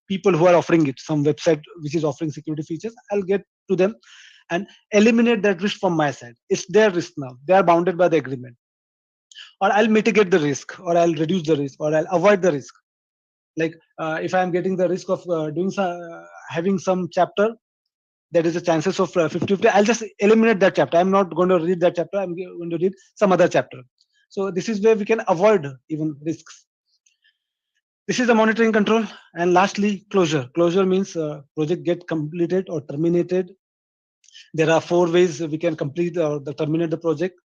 people who are offering it, some website which is offering security features. I'll get to them and eliminate that risk from my side. It's their risk now. They are bounded by the agreement. Or I'll mitigate the risk, or I'll reduce the risk, or I'll avoid the risk. Like if I'm getting the risk of having some chapter, there is a chances of 50-50, I'll just eliminate that chapter. I'm not going to read that chapter, I'm going to read some other chapter. So this is where we can avoid even risks. This is the monitoring control. And lastly, closure means project get completed or terminated. There are 4 ways we can complete or terminate the project.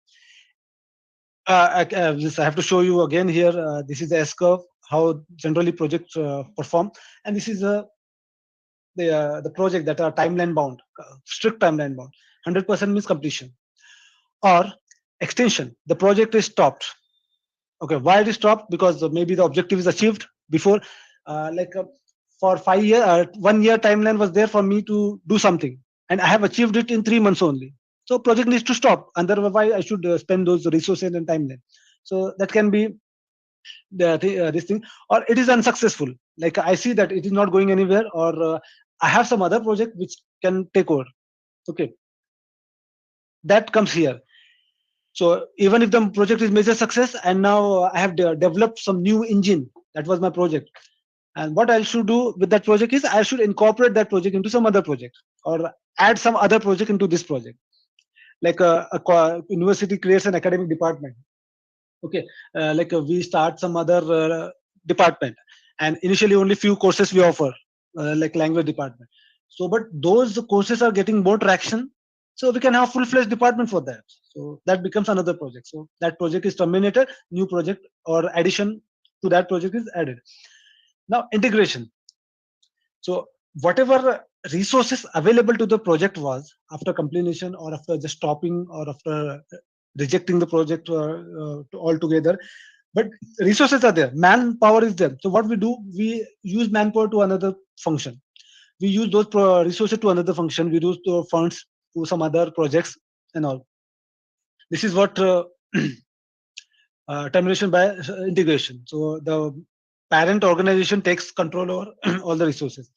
I have to show you again here. This is the S curve, how generally projects perform, and this is the project that are timeline bound, strict timeline bound. 100% means completion. Or extension, the project is stopped. Okay, why it is stopped? Because maybe the objective is achieved before. For 5 year, 1 year timeline was there for me to do something, and I have achieved it in 3 months only. So project needs to stop. Otherwise, I should spend those resources and timeline. So that can be this thing. Or it is unsuccessful. Like I see that it is not going anywhere, or I have some other project which can take over. Okay, that comes here. So even if the project is major success, and now I have developed some new engine, that was my project. And what I should do with that project is I should incorporate that project into some other project, or add some other project into this project. Like a university creates an academic department. Okay, we start some other department, and initially only few courses we offer, like language department. So, but those courses are getting more traction, so we can have full-fledged department for that. So that becomes another project. So that project is terminated, new project or addition to that project is added. Now integration. So whatever resources available to the project was after completion, or after just stopping, or after rejecting the project altogether, but resources are there, manpower is there. So what we do, we use manpower to another function. We use those resources to another function. We use the funds to some other projects and all. This is what termination by integration. So the parent organization takes control over all the resources.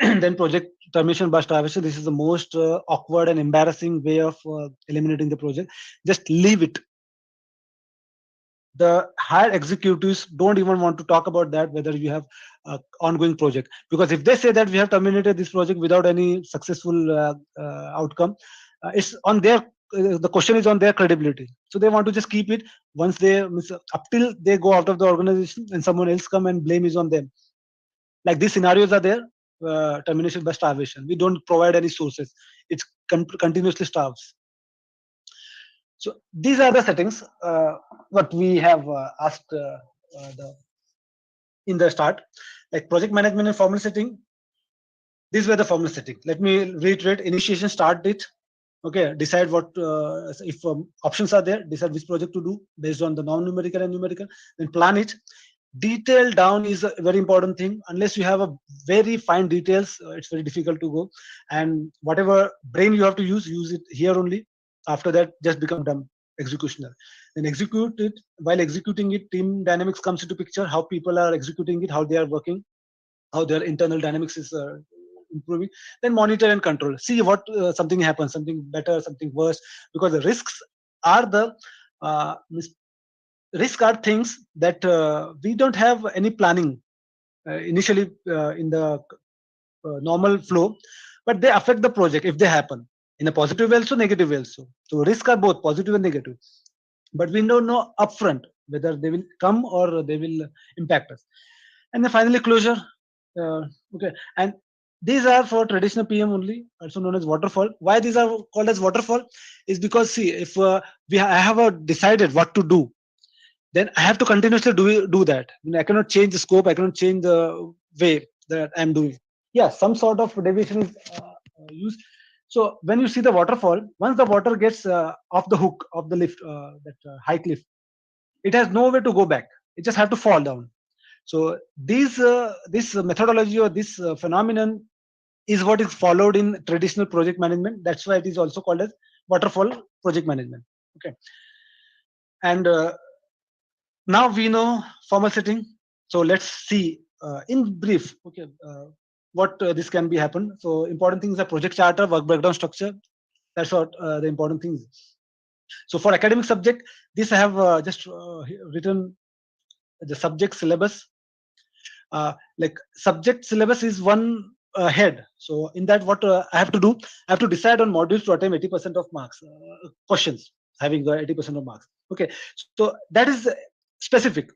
Then project termination by starvation. This is the most awkward and embarrassing way of eliminating the project. Just leave it. The higher executives don't even want to talk about that, whether you have ongoing project, because if they say that we have terminated this project without any successful outcome, it's on their the question is on their credibility. So they want to just keep it. Once they up till they go out of the organization and someone else come and blame is on them. Like these scenarios are there. Termination by starvation. We don't provide any sources. It's continuously starves. So these are the settings what we have asked in the start, like project management and formal setting. These were the formal setting. Let me reiterate: initiation, start date. Okay, decide what if options are there. Decide which project to do based on the non-numerical and numerical. Then plan it. Detail down is a very important thing. Unless you have a very fine details, it's very difficult to go. And whatever brain you have to use it here only. After that, just become dumb executioner. Then execute it. While executing it, team dynamics comes into picture. How people are executing it, how they are working, how their internal dynamics is improving. Then monitor and control. See what something happens, something better, something worse. Because the risks are the risk are things that we don't have any planning initially in the normal flow, but they affect the project if they happen in a positive way also, negative way also. So risk are both positive and negative, but we don't know upfront whether they will come or they will impact us. And then finally closure. Okay, and these are for traditional PM only, also known as waterfall. Why these are called as waterfall is because, see, if I have decided what to do, then I have to continuously do that. I cannot change the scope. I cannot change the way that I'm doing. Yeah, some sort of deviation is used. So when you see the waterfall, once the water gets off the hook of the lift, that high cliff, it has no way to go back. It just have to fall down. So this methodology or this phenomenon is what is followed in traditional project management. That's why it is also called as waterfall project management. Okay, and now we know formal setting. So let's see in brief. Okay, what this can be happen. So important things are project charter, work breakdown structure. That's what the important things. So for academic subject, this I have just written the subject syllabus. Like subject syllabus is one head. So in that, what I have to do, I have to decide on modules to attain 80% of marks, questions having 80% of marks. Okay, so that is specific.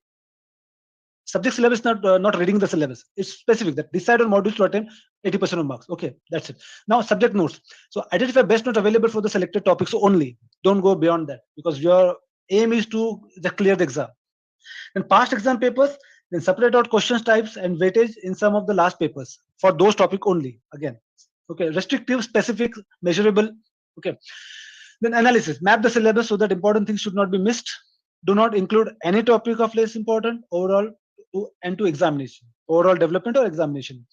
Subject syllabus not reading the syllabus. It's specific that decide on modules to attain 80% of marks. Okay, that's it. Now subject notes. So identify best note available for the selected topics only. Don't go beyond that, because your aim is to clear the exam. And past exam papers, then separate out questions types and weightage in some of the last papers for those topic only. Again, okay, restrictive, specific, measurable. Okay, then analysis. Map the syllabus so that important things should not be missed. Do not include any topic of less important overall and to examination, overall development or examination.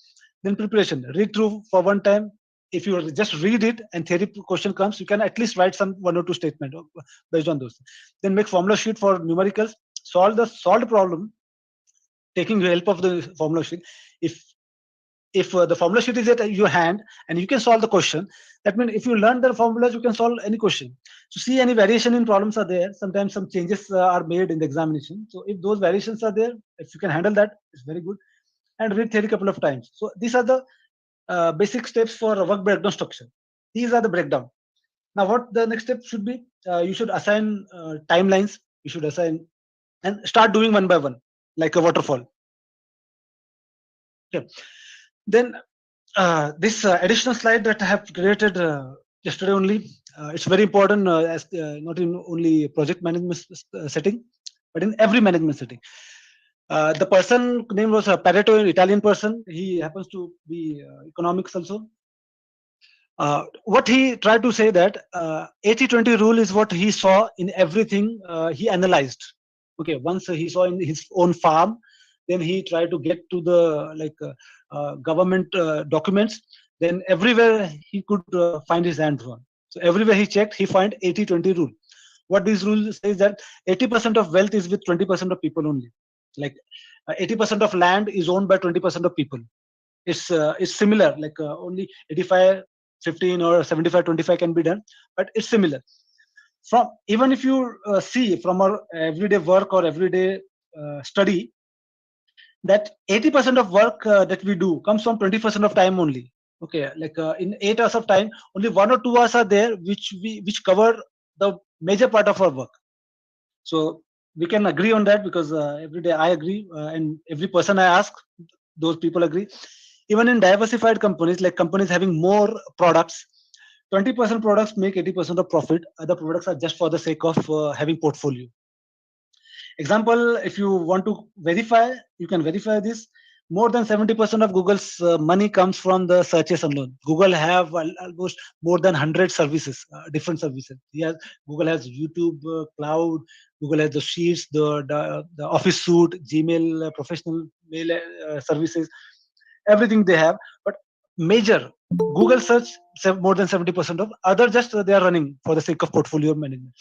Then preparation. Read through for one time. If you just read it and theory question comes, you can at least write some 1 or 2 statement based on those. Then make formula sheet for numericals. Solve the solved problem taking help of the formula sheet. If the formula sheet is at your hand and you can solve the question, that means if you learn the formulas, you can solve any question. So see any variation in problems are there. Sometimes some changes are made in the examination. So if those variations are there, if you can handle that, it's very good. And read theory a couple of times. So these are the basic steps for a work breakdown structure. These are the breakdown. Now what the next step should be, you should assign timelines. You should assign and start doing one by one, like a waterfall. Okay. Then this additional slide that I have created yesterday only, it's very important as not in only project management setting, but in every management setting. The person name was Pareto, an Italian person. He happens to be economics also. What he tried to say that 80-20 rule is what he saw in everything he analyzed. Okay, once he saw in his own farm, then he tried to get to the government documents. Then everywhere he could find his hands on. So everywhere he checked, he find 80-20 rule. What this rule says that 80% of wealth is with 20% of people only. Like 80% of land is owned by 20% of people. It's similar, like only 85 15 or 75 25 can be done, but it's similar. From even if you see from our everyday work or everyday study, that 80% of work that we do comes from 20% of time only. Okay, like in 8 hours of time, only 1 or 2 hours are there which cover the major part of our work. So we can agree on that, because every day I agree, and every person I ask, those people agree. Even in diversified companies, like companies having more products, 20% products make 80% of profit. Other products are just for the sake of having portfolio. Example, if you want to verify, you can verify this. More than 70% of Google's money comes from the searches alone. Google have almost more than 100 services, different services. Google has YouTube Cloud, Google has the Sheets, the Office Suite, Gmail, professional mail services, everything they have. But major Google search, more than 70% of other, just they are running for the sake of portfolio management.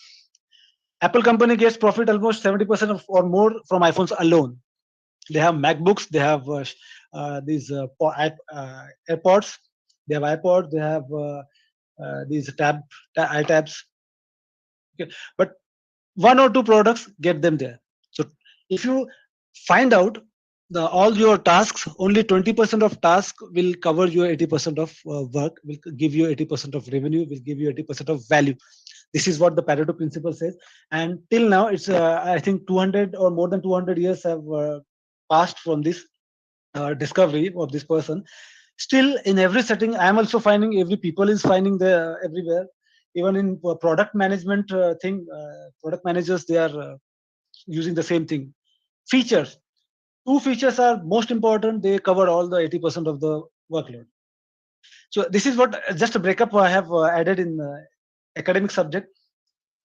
Apple company gets profit almost 70% or more from iPhones alone. They have MacBooks, they have these AirPods, they have iPods, they have these iTabs. Okay. But 1 or 2 products get them there. So if you find out all your tasks, only 20% of tasks will cover your 80% of work, will give you 80% of revenue, will give you 80% of value. This is what the Pareto principle says. And till now, it's I think 200 or more than 200 years have passed from this discovery of this person. Still, in every setting, I am also finding, every people is finding the everywhere. Even in product management thing, product managers, they are using the same thing. Features. 2 features are most important. They cover all the 80% of the workload. So this is what, just a breakup I have added in academic subject.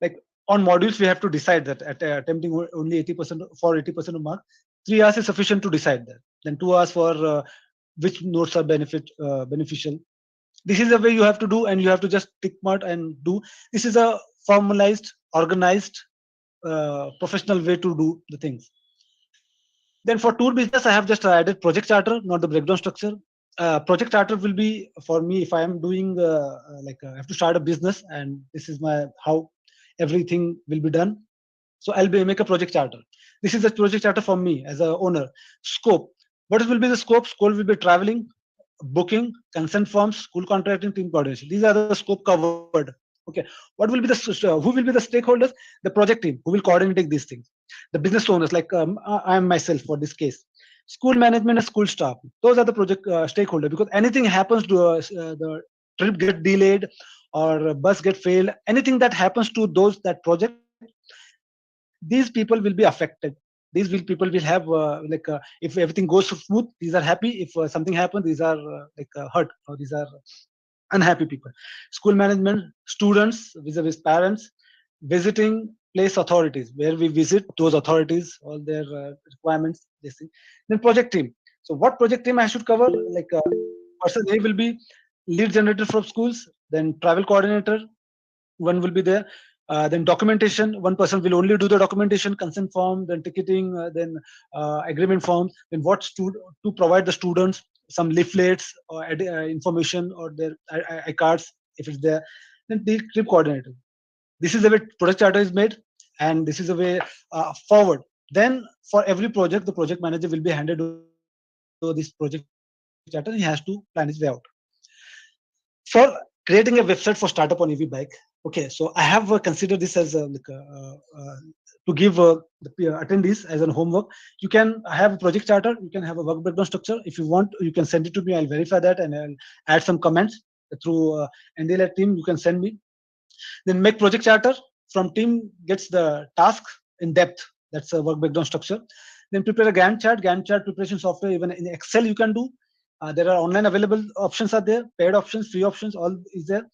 Like on modules, we have to decide that at attempting only 80% for 80% of mark, 3 hours is sufficient to decide that. Then 2 hours for which notes are beneficial. This is the way you have to do, and you have to just tick mark and do. This is a formalized, organized, professional way to do the things. Then for tour business, I have just added project charter, not the breakdown structure. Project charter will be for me if I am doing I have to start a business, and this is how everything will be done. So I'll make a project charter. This is a project charter for me as a owner. Scope. What will be the scope? Scope will be traveling, booking, consent forms, school contracting, team coordination. These are the scope covered. Okay. What will be who will be the stakeholders? The project team who will coordinate these things. The business owners, like I am myself for this case. School management and school staff. Those are the project stakeholders, because anything happens to the trip get delayed or a bus get failed, anything that happens to that project, these people will be affected. People will have if everything goes smooth, these are happy. If something happens, these are hurt, or these are unhappy people. School management, students vis-a-vis parents, visiting place authorities, where we visit those authorities, all their requirements, this thing. Then project team. So what project team I should cover? Person A will be lead generator from schools, then travel coordinator, one will be there. Then documentation, one person will only do the documentation, consent form, then ticketing, then agreement form, then to provide the students some leaflets or information or their iCards if it's there. Then the trip coordinator. This is the way project charter is made, and this is the way forward. Then for every project, the project manager will be handed over this project charter, and he has to plan his way out. For creating a website for startup on EV bike. Okay, so I have considered this as to give the attendees as a homework. You can have a project charter, you can have a work breakdown structure. If you want, you can send it to me. I'll verify that and I'll add some comments through NDLI team. You can send me. Then make project charter. From team gets the task in depth. That's a work breakdown structure. Then prepare a Gantt chart. Gantt chart preparation software, even in Excel you can do. There are online available options are there, paid options, free options, all is there,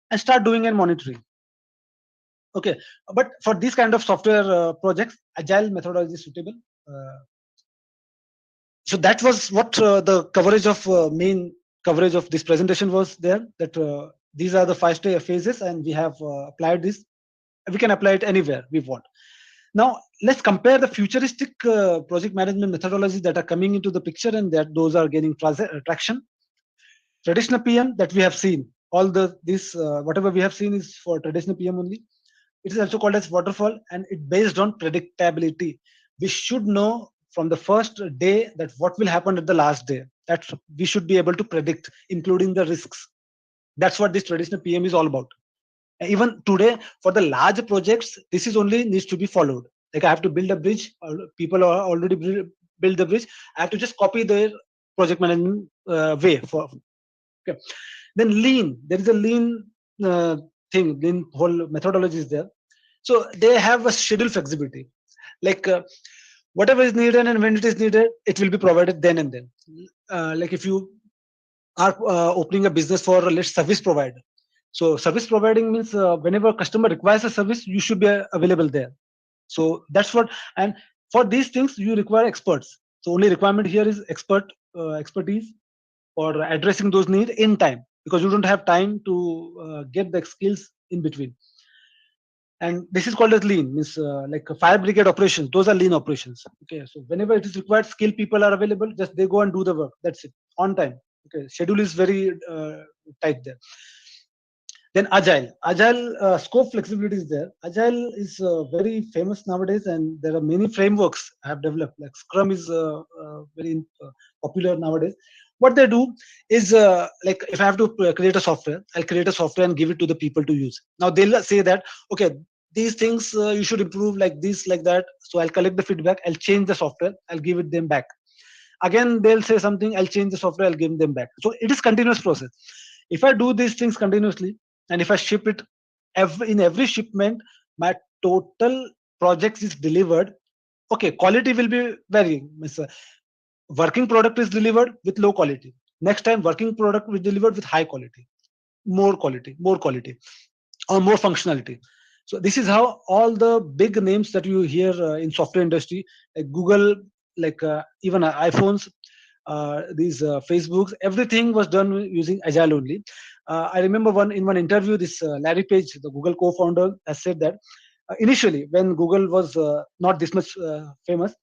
and start doing and monitoring. Okay, but for these kind of software projects, agile methodology is suitable. So that was what the coverage of main coverage of this presentation was there. That these are the 5 phases, and we have applied this. we can apply it anywhere we want. Now, let's compare the futuristic project management methodologies that are coming into the picture, and that those are gaining traction. Traditional PM that we have seen, all this whatever we have seen is for traditional PM only. It is also called as waterfall, and it based on predictability. We should know from the first day that what will happen at the last day. That we should be able to predict, including the risks. That's what this traditional PM is all about. Even today, for the large projects, this is only needs to be followed. Like I have to build a bridge, people are already build the bridge. I have to just copy their project management way for. Okay. Then lean, there is a lean thing, lean whole methodology is there. So they have a schedule flexibility. Like whatever is needed and when it is needed, it will be provided then and then. Like if you are opening a business for let's service provider. So service providing means whenever customer requires a service, you should be available there. So that's what, and for these things you require experts. So only requirement here is expertise for addressing those needs in time, because you don't have time to get the skills in between. And this is called as lean, means like fire brigade operations. Those are lean operations. Okay, so whenever it is required, skilled people are available. Just they go and do the work. That's it, on time. Okay, schedule is very tight there. Then agile scope flexibility is there. Agile is very famous nowadays, and there are many frameworks have developed. Like Scrum is very popular nowadays. What they do is like if I have to create a software, I'll create a software and give it to the people to use. Now they'll say that okay, these things you should improve like this, like that. So I'll collect the feedback, I'll change the software, I'll give it them back. Again they'll say something, I'll change the software, I'll give them back. So it is continuous process. If I do these things continuously, and if I ship it in every shipment, my total projects is delivered. Okay, quality will be varying. Working product is delivered with low quality. Next time, working product will be delivered with high quality, more quality, or more functionality. So this is how all the big names that you hear in software industry, like Google, like even iPhones, these Facebooks, everything was done using Agile only. I remember in one interview, this Larry Page, the Google co-founder, has said that initially when Google was not this much famous,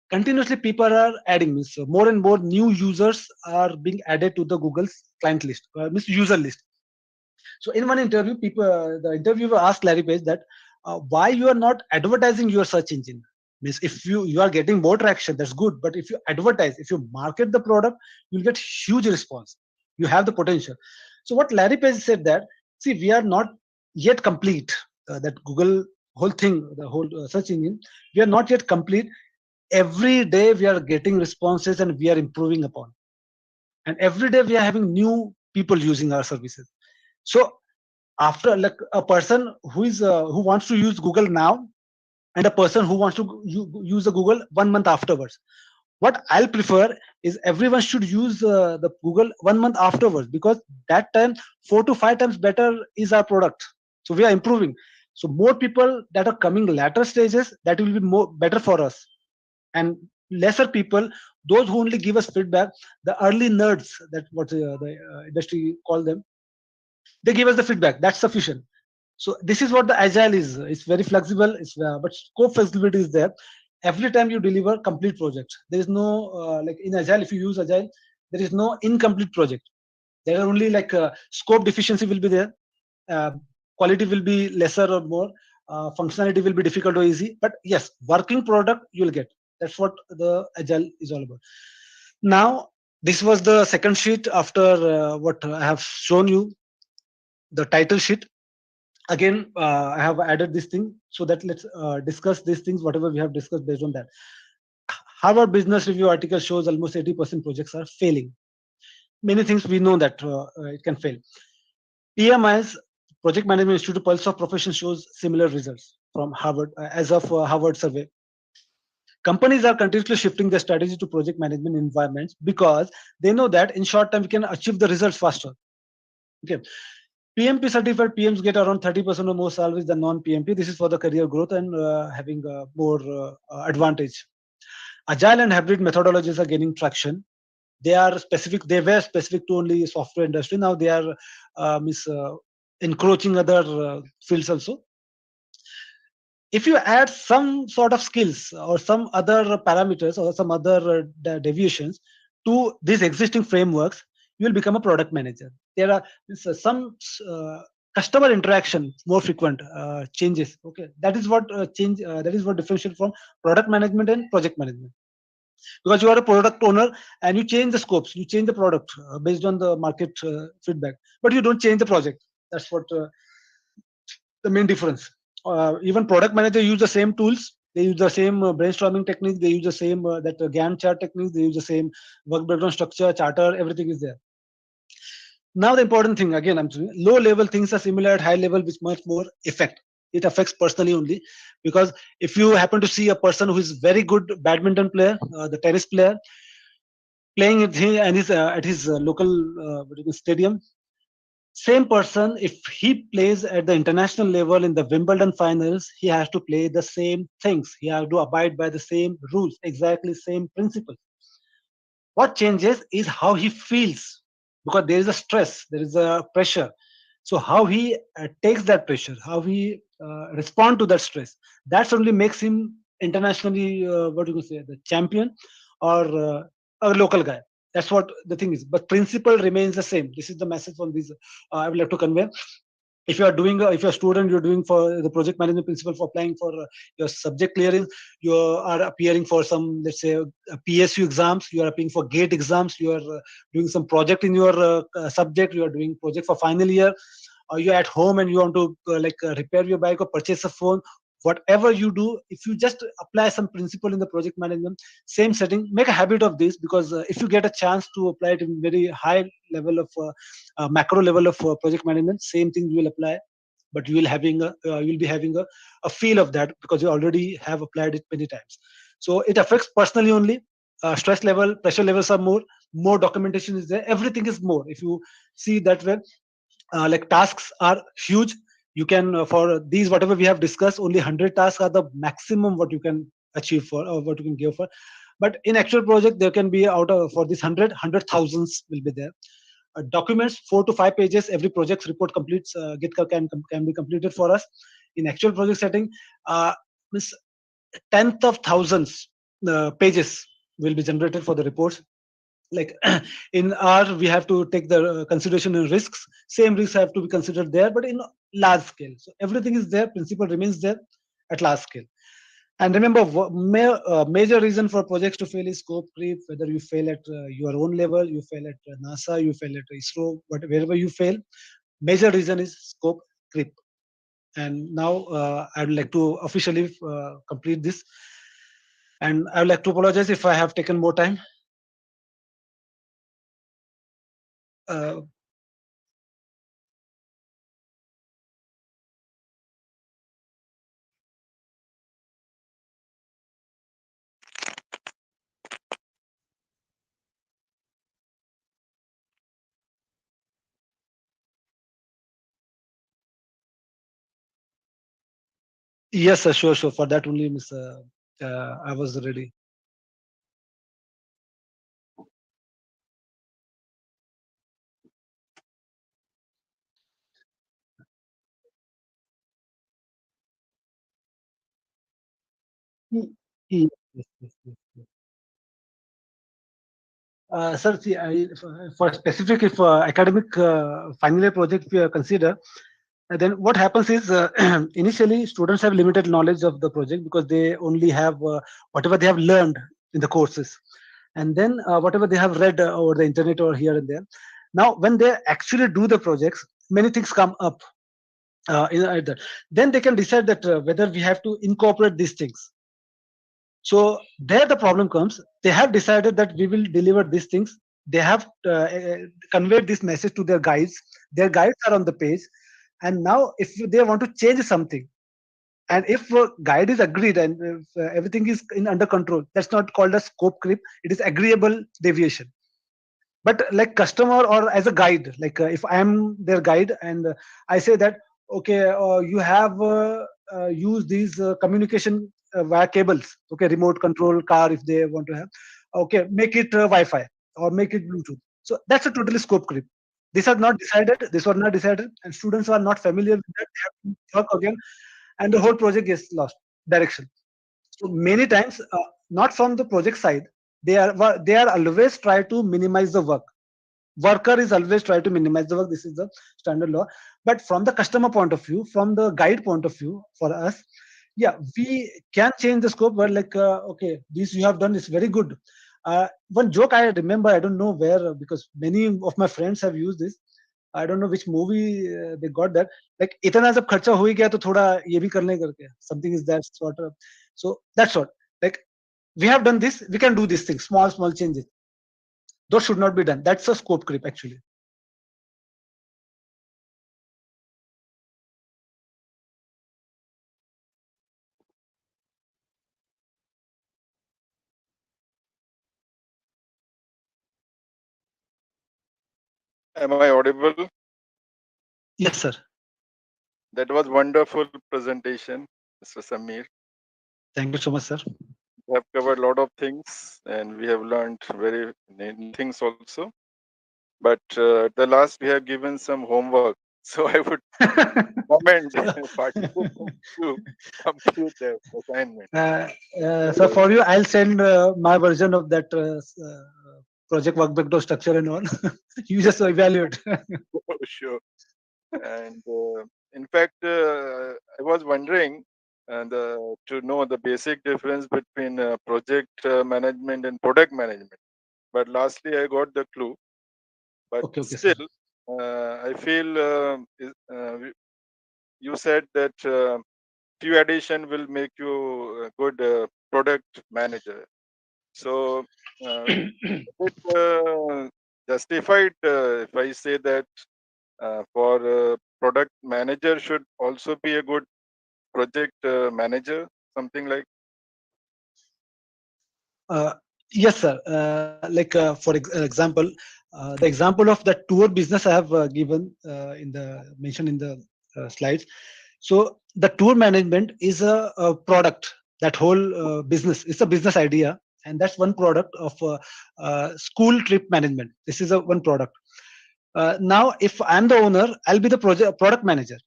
continuously people are adding, means more and more new users are being added to the Google's client list, means user list. So in one interview, the interviewer asked Larry Page that why you are not advertising your search engine. Means if you are getting more traction, that's good. But if you advertise, if you market the product, you'll get huge response. You have the potential. So what Larry Page said that, see, we are not yet complete. That Google whole thing, the whole search engine, we are not yet complete. Every day we are getting responses and we are improving upon. And every day we are having new people using our services. So after, like a person who wants to use Google now, and a person who wants to use the Google 1 month afterwards, what I'll prefer is everyone should use the Google 1 month afterwards, because that time 4 to 5 times better is our product. So we are improving. So more people that are coming later stages, that will be more better for us. And lesser people, those who only give us feedback, the early nerds, that what the industry call them, they give us the feedback. That's sufficient. So this is what the agile is. It's very flexible. But scope flexibility is there. Every time you deliver complete project, there is no like in agile. If you use agile, there is no incomplete project. There are only like scope deficiency will be there. Quality will be lesser or more. Functionality will be difficult or easy. But yes, working product you will get. That's what the agile is all about. Now, this was the second sheet after what I have shown you, the title sheet. Again, I have added this thing so that let's discuss these things, whatever we have discussed based on that. Harvard Business Review article shows almost 80% projects are failing. Many things we know that it can fail. PMI's Project Management Institute Pulse of Profession shows similar results from Harvard as of Harvard survey. Companies are continuously shifting their strategy to project management environments because they know that in short time we can achieve the results faster. Okay. PMP certified PMs get around 30% or more salaries than non-PMP. This is for the career growth and having more advantage. Agile and hybrid methodologies are gaining traction. They are specific. They were specific to only software industry. Now they are encroaching other fields also. if you add some sort of skills or some other parameters or some other deviations to these existing frameworks, you will become a product manager. There are some customer interaction more frequent changes. Okay, that is what change. That is what differentiate from product management and project management. Because you are a product owner and you change the scopes, you change the product based on the market feedback, but you don't change the project. That's what the main difference. Even product manager use the same tools. They use the same brainstorming techniques. They use the same that Gantt chart techniques. They use the same work breakdown structure, charter. Everything is there. Now the important thing again, I'm saying low level things are similar at high level, with much more effect. It affects personally only, because if you happen to see a person who is very good badminton player, the tennis player, playing at his local stadium, same person, if he plays at the international level in the Wimbledon finals, he has to play the same things. He has to abide by the same rules, exactly same principles. What changes is how he feels, because there is a stress, there is a pressure. So how he takes that pressure, how he respond to that stress, that only makes him internationally, what do you say, the champion, or a local guy. That's what the thing is. But principle remains the same. This is the message from this I would like to convey. If you are doing if you're a student, you're doing for the project management principle for applying for your subject clearance, you are appearing for some, let's say, PSU exams, you are appearing for gate exams, you are doing some project in your subject, you are doing project for final year, or you're at home and you want to repair your bike or purchase a phone. Whatever you do, if you just apply some principle in the project management, same setting, make a habit of this, because if you get a chance to apply it in very high level of macro level of project management, same thing you will apply, but you will you'll be having a feel of that, because you already have applied it many times. So it affects personally only. Stress level, pressure levels are more documentation is there, everything is more. If you see that way, like tasks are huge. You can for these whatever we have discussed, only 100 tasks are the maximum what you can achieve for, or what you can give for. But in actual project, there can be out of, for this 100 thousands will be there. Documents 4 to 5 pages, every project report completes, GitHub can be completed for us. In actual project setting, means tenth of thousands pages will be generated for the reports. Like in R, we have to take the consideration in risks. Same risks have to be considered there, but in large scale. So everything is there. Principle remains there at large scale. And remember, major reason for projects to fail is scope creep. Whether you fail at your own level, you fail at NASA, you fail at ISRO, wherever you fail, major reason is scope creep. And now I would like to officially complete this. And I would like to apologize if I have taken more time. Yes, sir, sure. For that only, Miss, I was ready. Yes, yes, yes. Sir, see, for specific, if academic final year project we consider, then what happens is initially students have limited knowledge of the project, because they only have whatever they have learned in the courses, and then whatever they have read over the internet or here and there. Now, when they actually do the projects, many things come up. At that. Then they can decide that whether we have to incorporate these things. So there the problem comes. They have decided that we will deliver these things. They have conveyed this message to their guides. Their guides are on the page, and now if they want to change something, and if a guide is agreed and if, everything is under control, that's not called a scope creep. It is agreeable deviation. But like customer or as a guide, like if I am their guide and I say that, okay, you have used these communication via cables, okay, remote control car if they want to have, okay, make it Wi-Fi or make it Bluetooth. So that's a totally scope creep. These are not decided, this was not decided, and students are not familiar with that. They have to work again, and the whole project gets lost. direction. So many times, not from the project side, they are always try to minimize the work. Worker is always try to minimize the work. This is the standard law. But from the customer point of view, from the guide point of view, for us, yeah, we can change the scope. But like, okay, this you have done is very good. One joke I remember, I don't know where, because many of my friends have used this. I don't know which movie they got that. Like, इतना जब खर्चा हो ही गया तो थोड़ा ये भी कर लें करके. Something is that sort of. So that's what. Like, we have done this, we can do these things, small changes. Those should not be done. That's a scope creep, actually. Am I audible? Yes, sir. That was wonderful presentation, Mr. Samir. Thank you so much, sir. We have covered a lot of things and we have learned very many things also. But at the last, we have given some homework. So I would comment participants to complete their assignment. So for you, I'll send my version of that project workbook structure and all. You just evaluate. Sure. And in fact, I was wondering to know the basic difference between project management and product management. But lastly, I got the clue. But Okay, still, sir. I feel you said that few addition will make you a good product manager. So, is it justified if I say that for product manager should also be a good project manager, something like? Yes, sir. Like, for example, the example of the tour business I have given mentioned in the slides. So the tour management is a product. That whole business is a business idea, and that's one product of school trip management. This is a one product. Now, if I'm the owner, I'll be the product manager,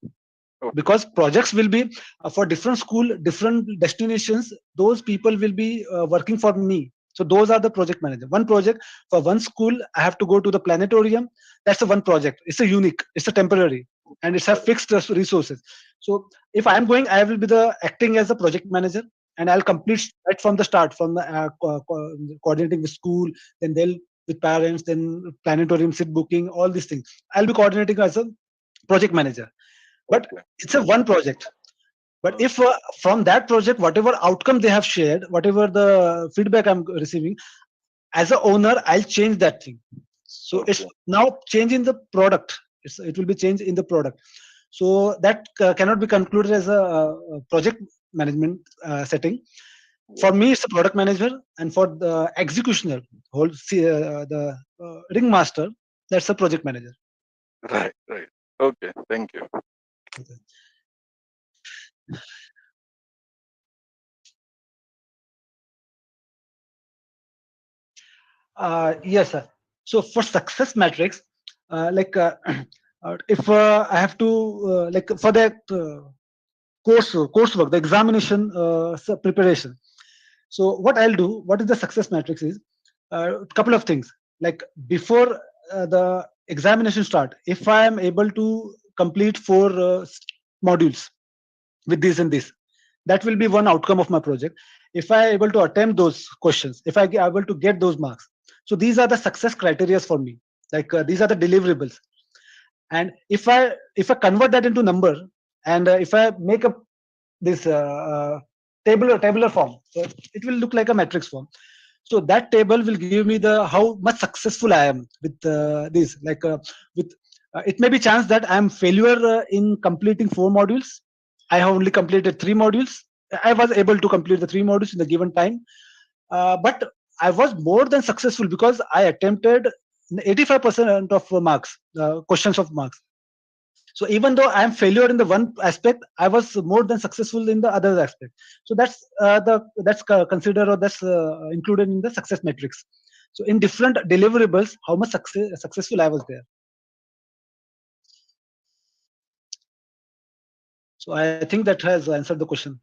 Okay. because projects will be for different school, different destinations. Those people will be working for me. So those are the project manager. One project for one school, I have to go to the planetarium. That's the one project. It's a unique, it's a temporary, and it's have fixed resources. So if I'm going, I will be the acting as a project manager, and I'll complete right from the start, from the coordinating with school, then they'll with parents, then planetarium, seat booking, all these things. I'll be coordinating as a project manager. But Okay. it's a one project. But if from that project, whatever outcome they have shared, whatever the feedback I'm receiving, as a owner, I'll change that thing. So it's Okay. now change in the product. It will be change in the product. So that cannot be concluded as a project management setting. For me, it's a product manager, and for the executioner, the ringmaster, that's a project manager. Right. Right. Okay. Thank you. Yes, sir. So for success metrics, like if I have to like for that coursework, the examination preparation. So what I'll do, what is the success matrix is a couple of things. Like before the examination start, if I am able to complete 4 modules with this and this, that will be one outcome of my project. If I able to attempt those questions, if I able to get those marks, so these are the success criteria for me. Like these are the deliverables. And if I convert that into number, and if I make up this tabular form, so it will look like a matrix form. So that table will give me the how much successful I am with this. Like with it may be chance that I am failure in completing 4 modules. I have only completed 3 modules. I was able to complete the 3 modules in the given time, but I was more than successful because I attempted 85% of marks, questions of marks. So even though I am failure in the one aspect, I was more than successful in the other aspect. So that's considered, or that's included in the success metrics. So in different deliverables, how much successful I was there. So I think that has answered the question.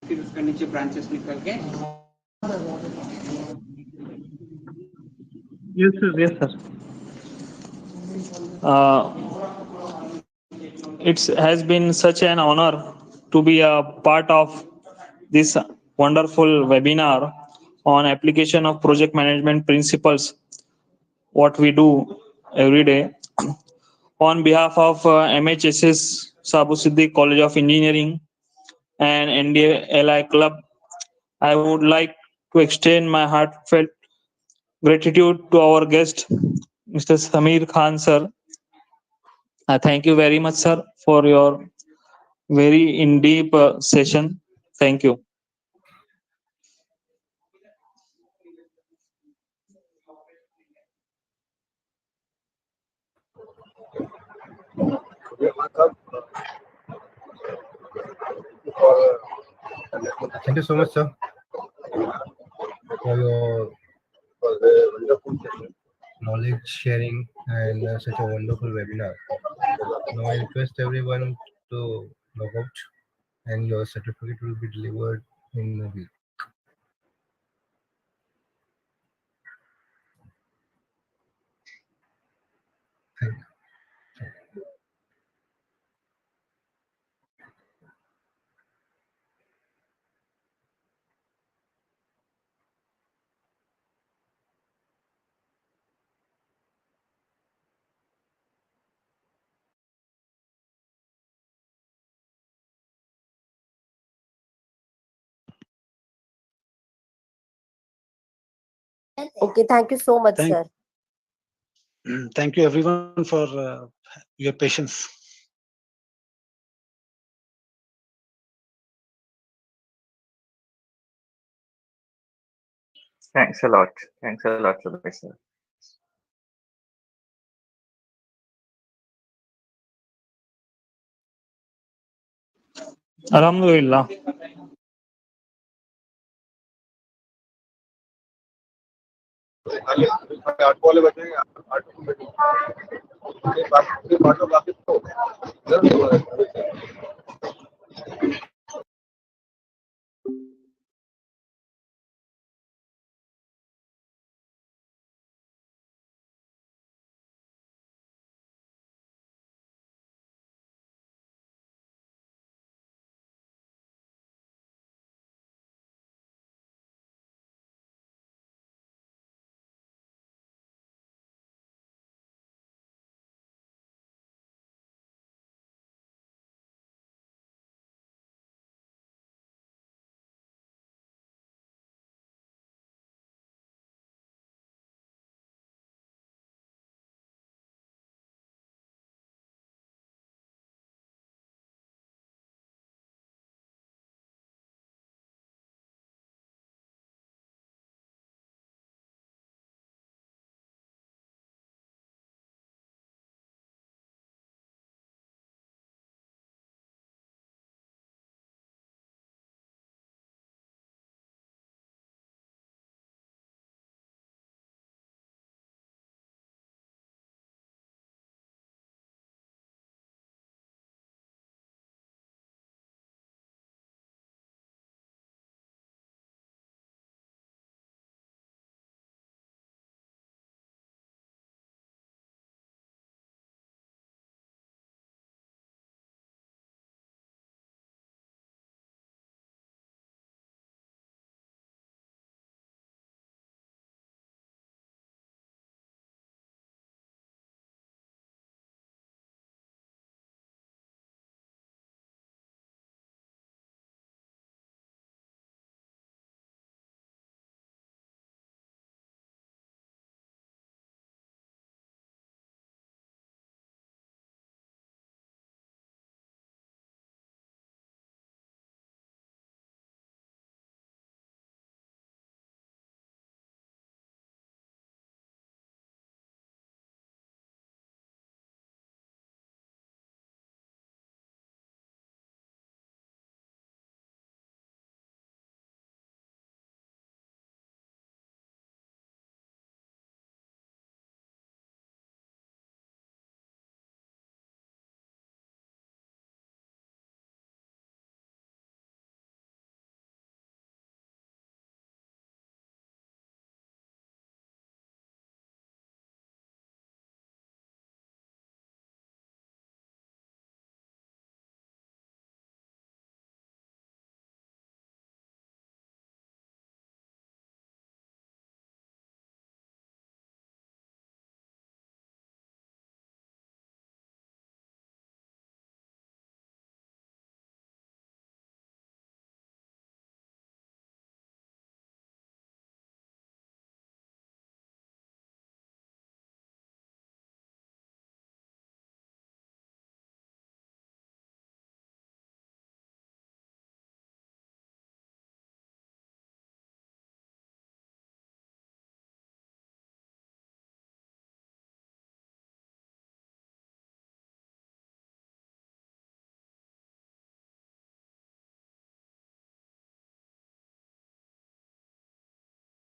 फिर उसका नीचे branches निकल के Yes, sir. Yes, sir. It has been such an honor to be a part of this wonderful webinar on application of project management principles, what we do every day. On behalf of MHSS Saboo Siddik College of Engineering and NDLI Club, I would like to extend my heartfelt gratitude to our guest, Mr. Sameer Khan, sir. Thank you very much, sir, for your very in-deep session. Thank you. Thank you so much, sir, for your knowledge sharing and such a wonderful webinar. Now I request everyone to log out, and your certificate will be delivered in a week. Thank you. Okay, thank you so much, Thank- sir. Thank you everyone for your patience. Thanks a lot. Thanks a lot, Saboo, sir. Alhamdulillah. आठ वाले बचेंगे 8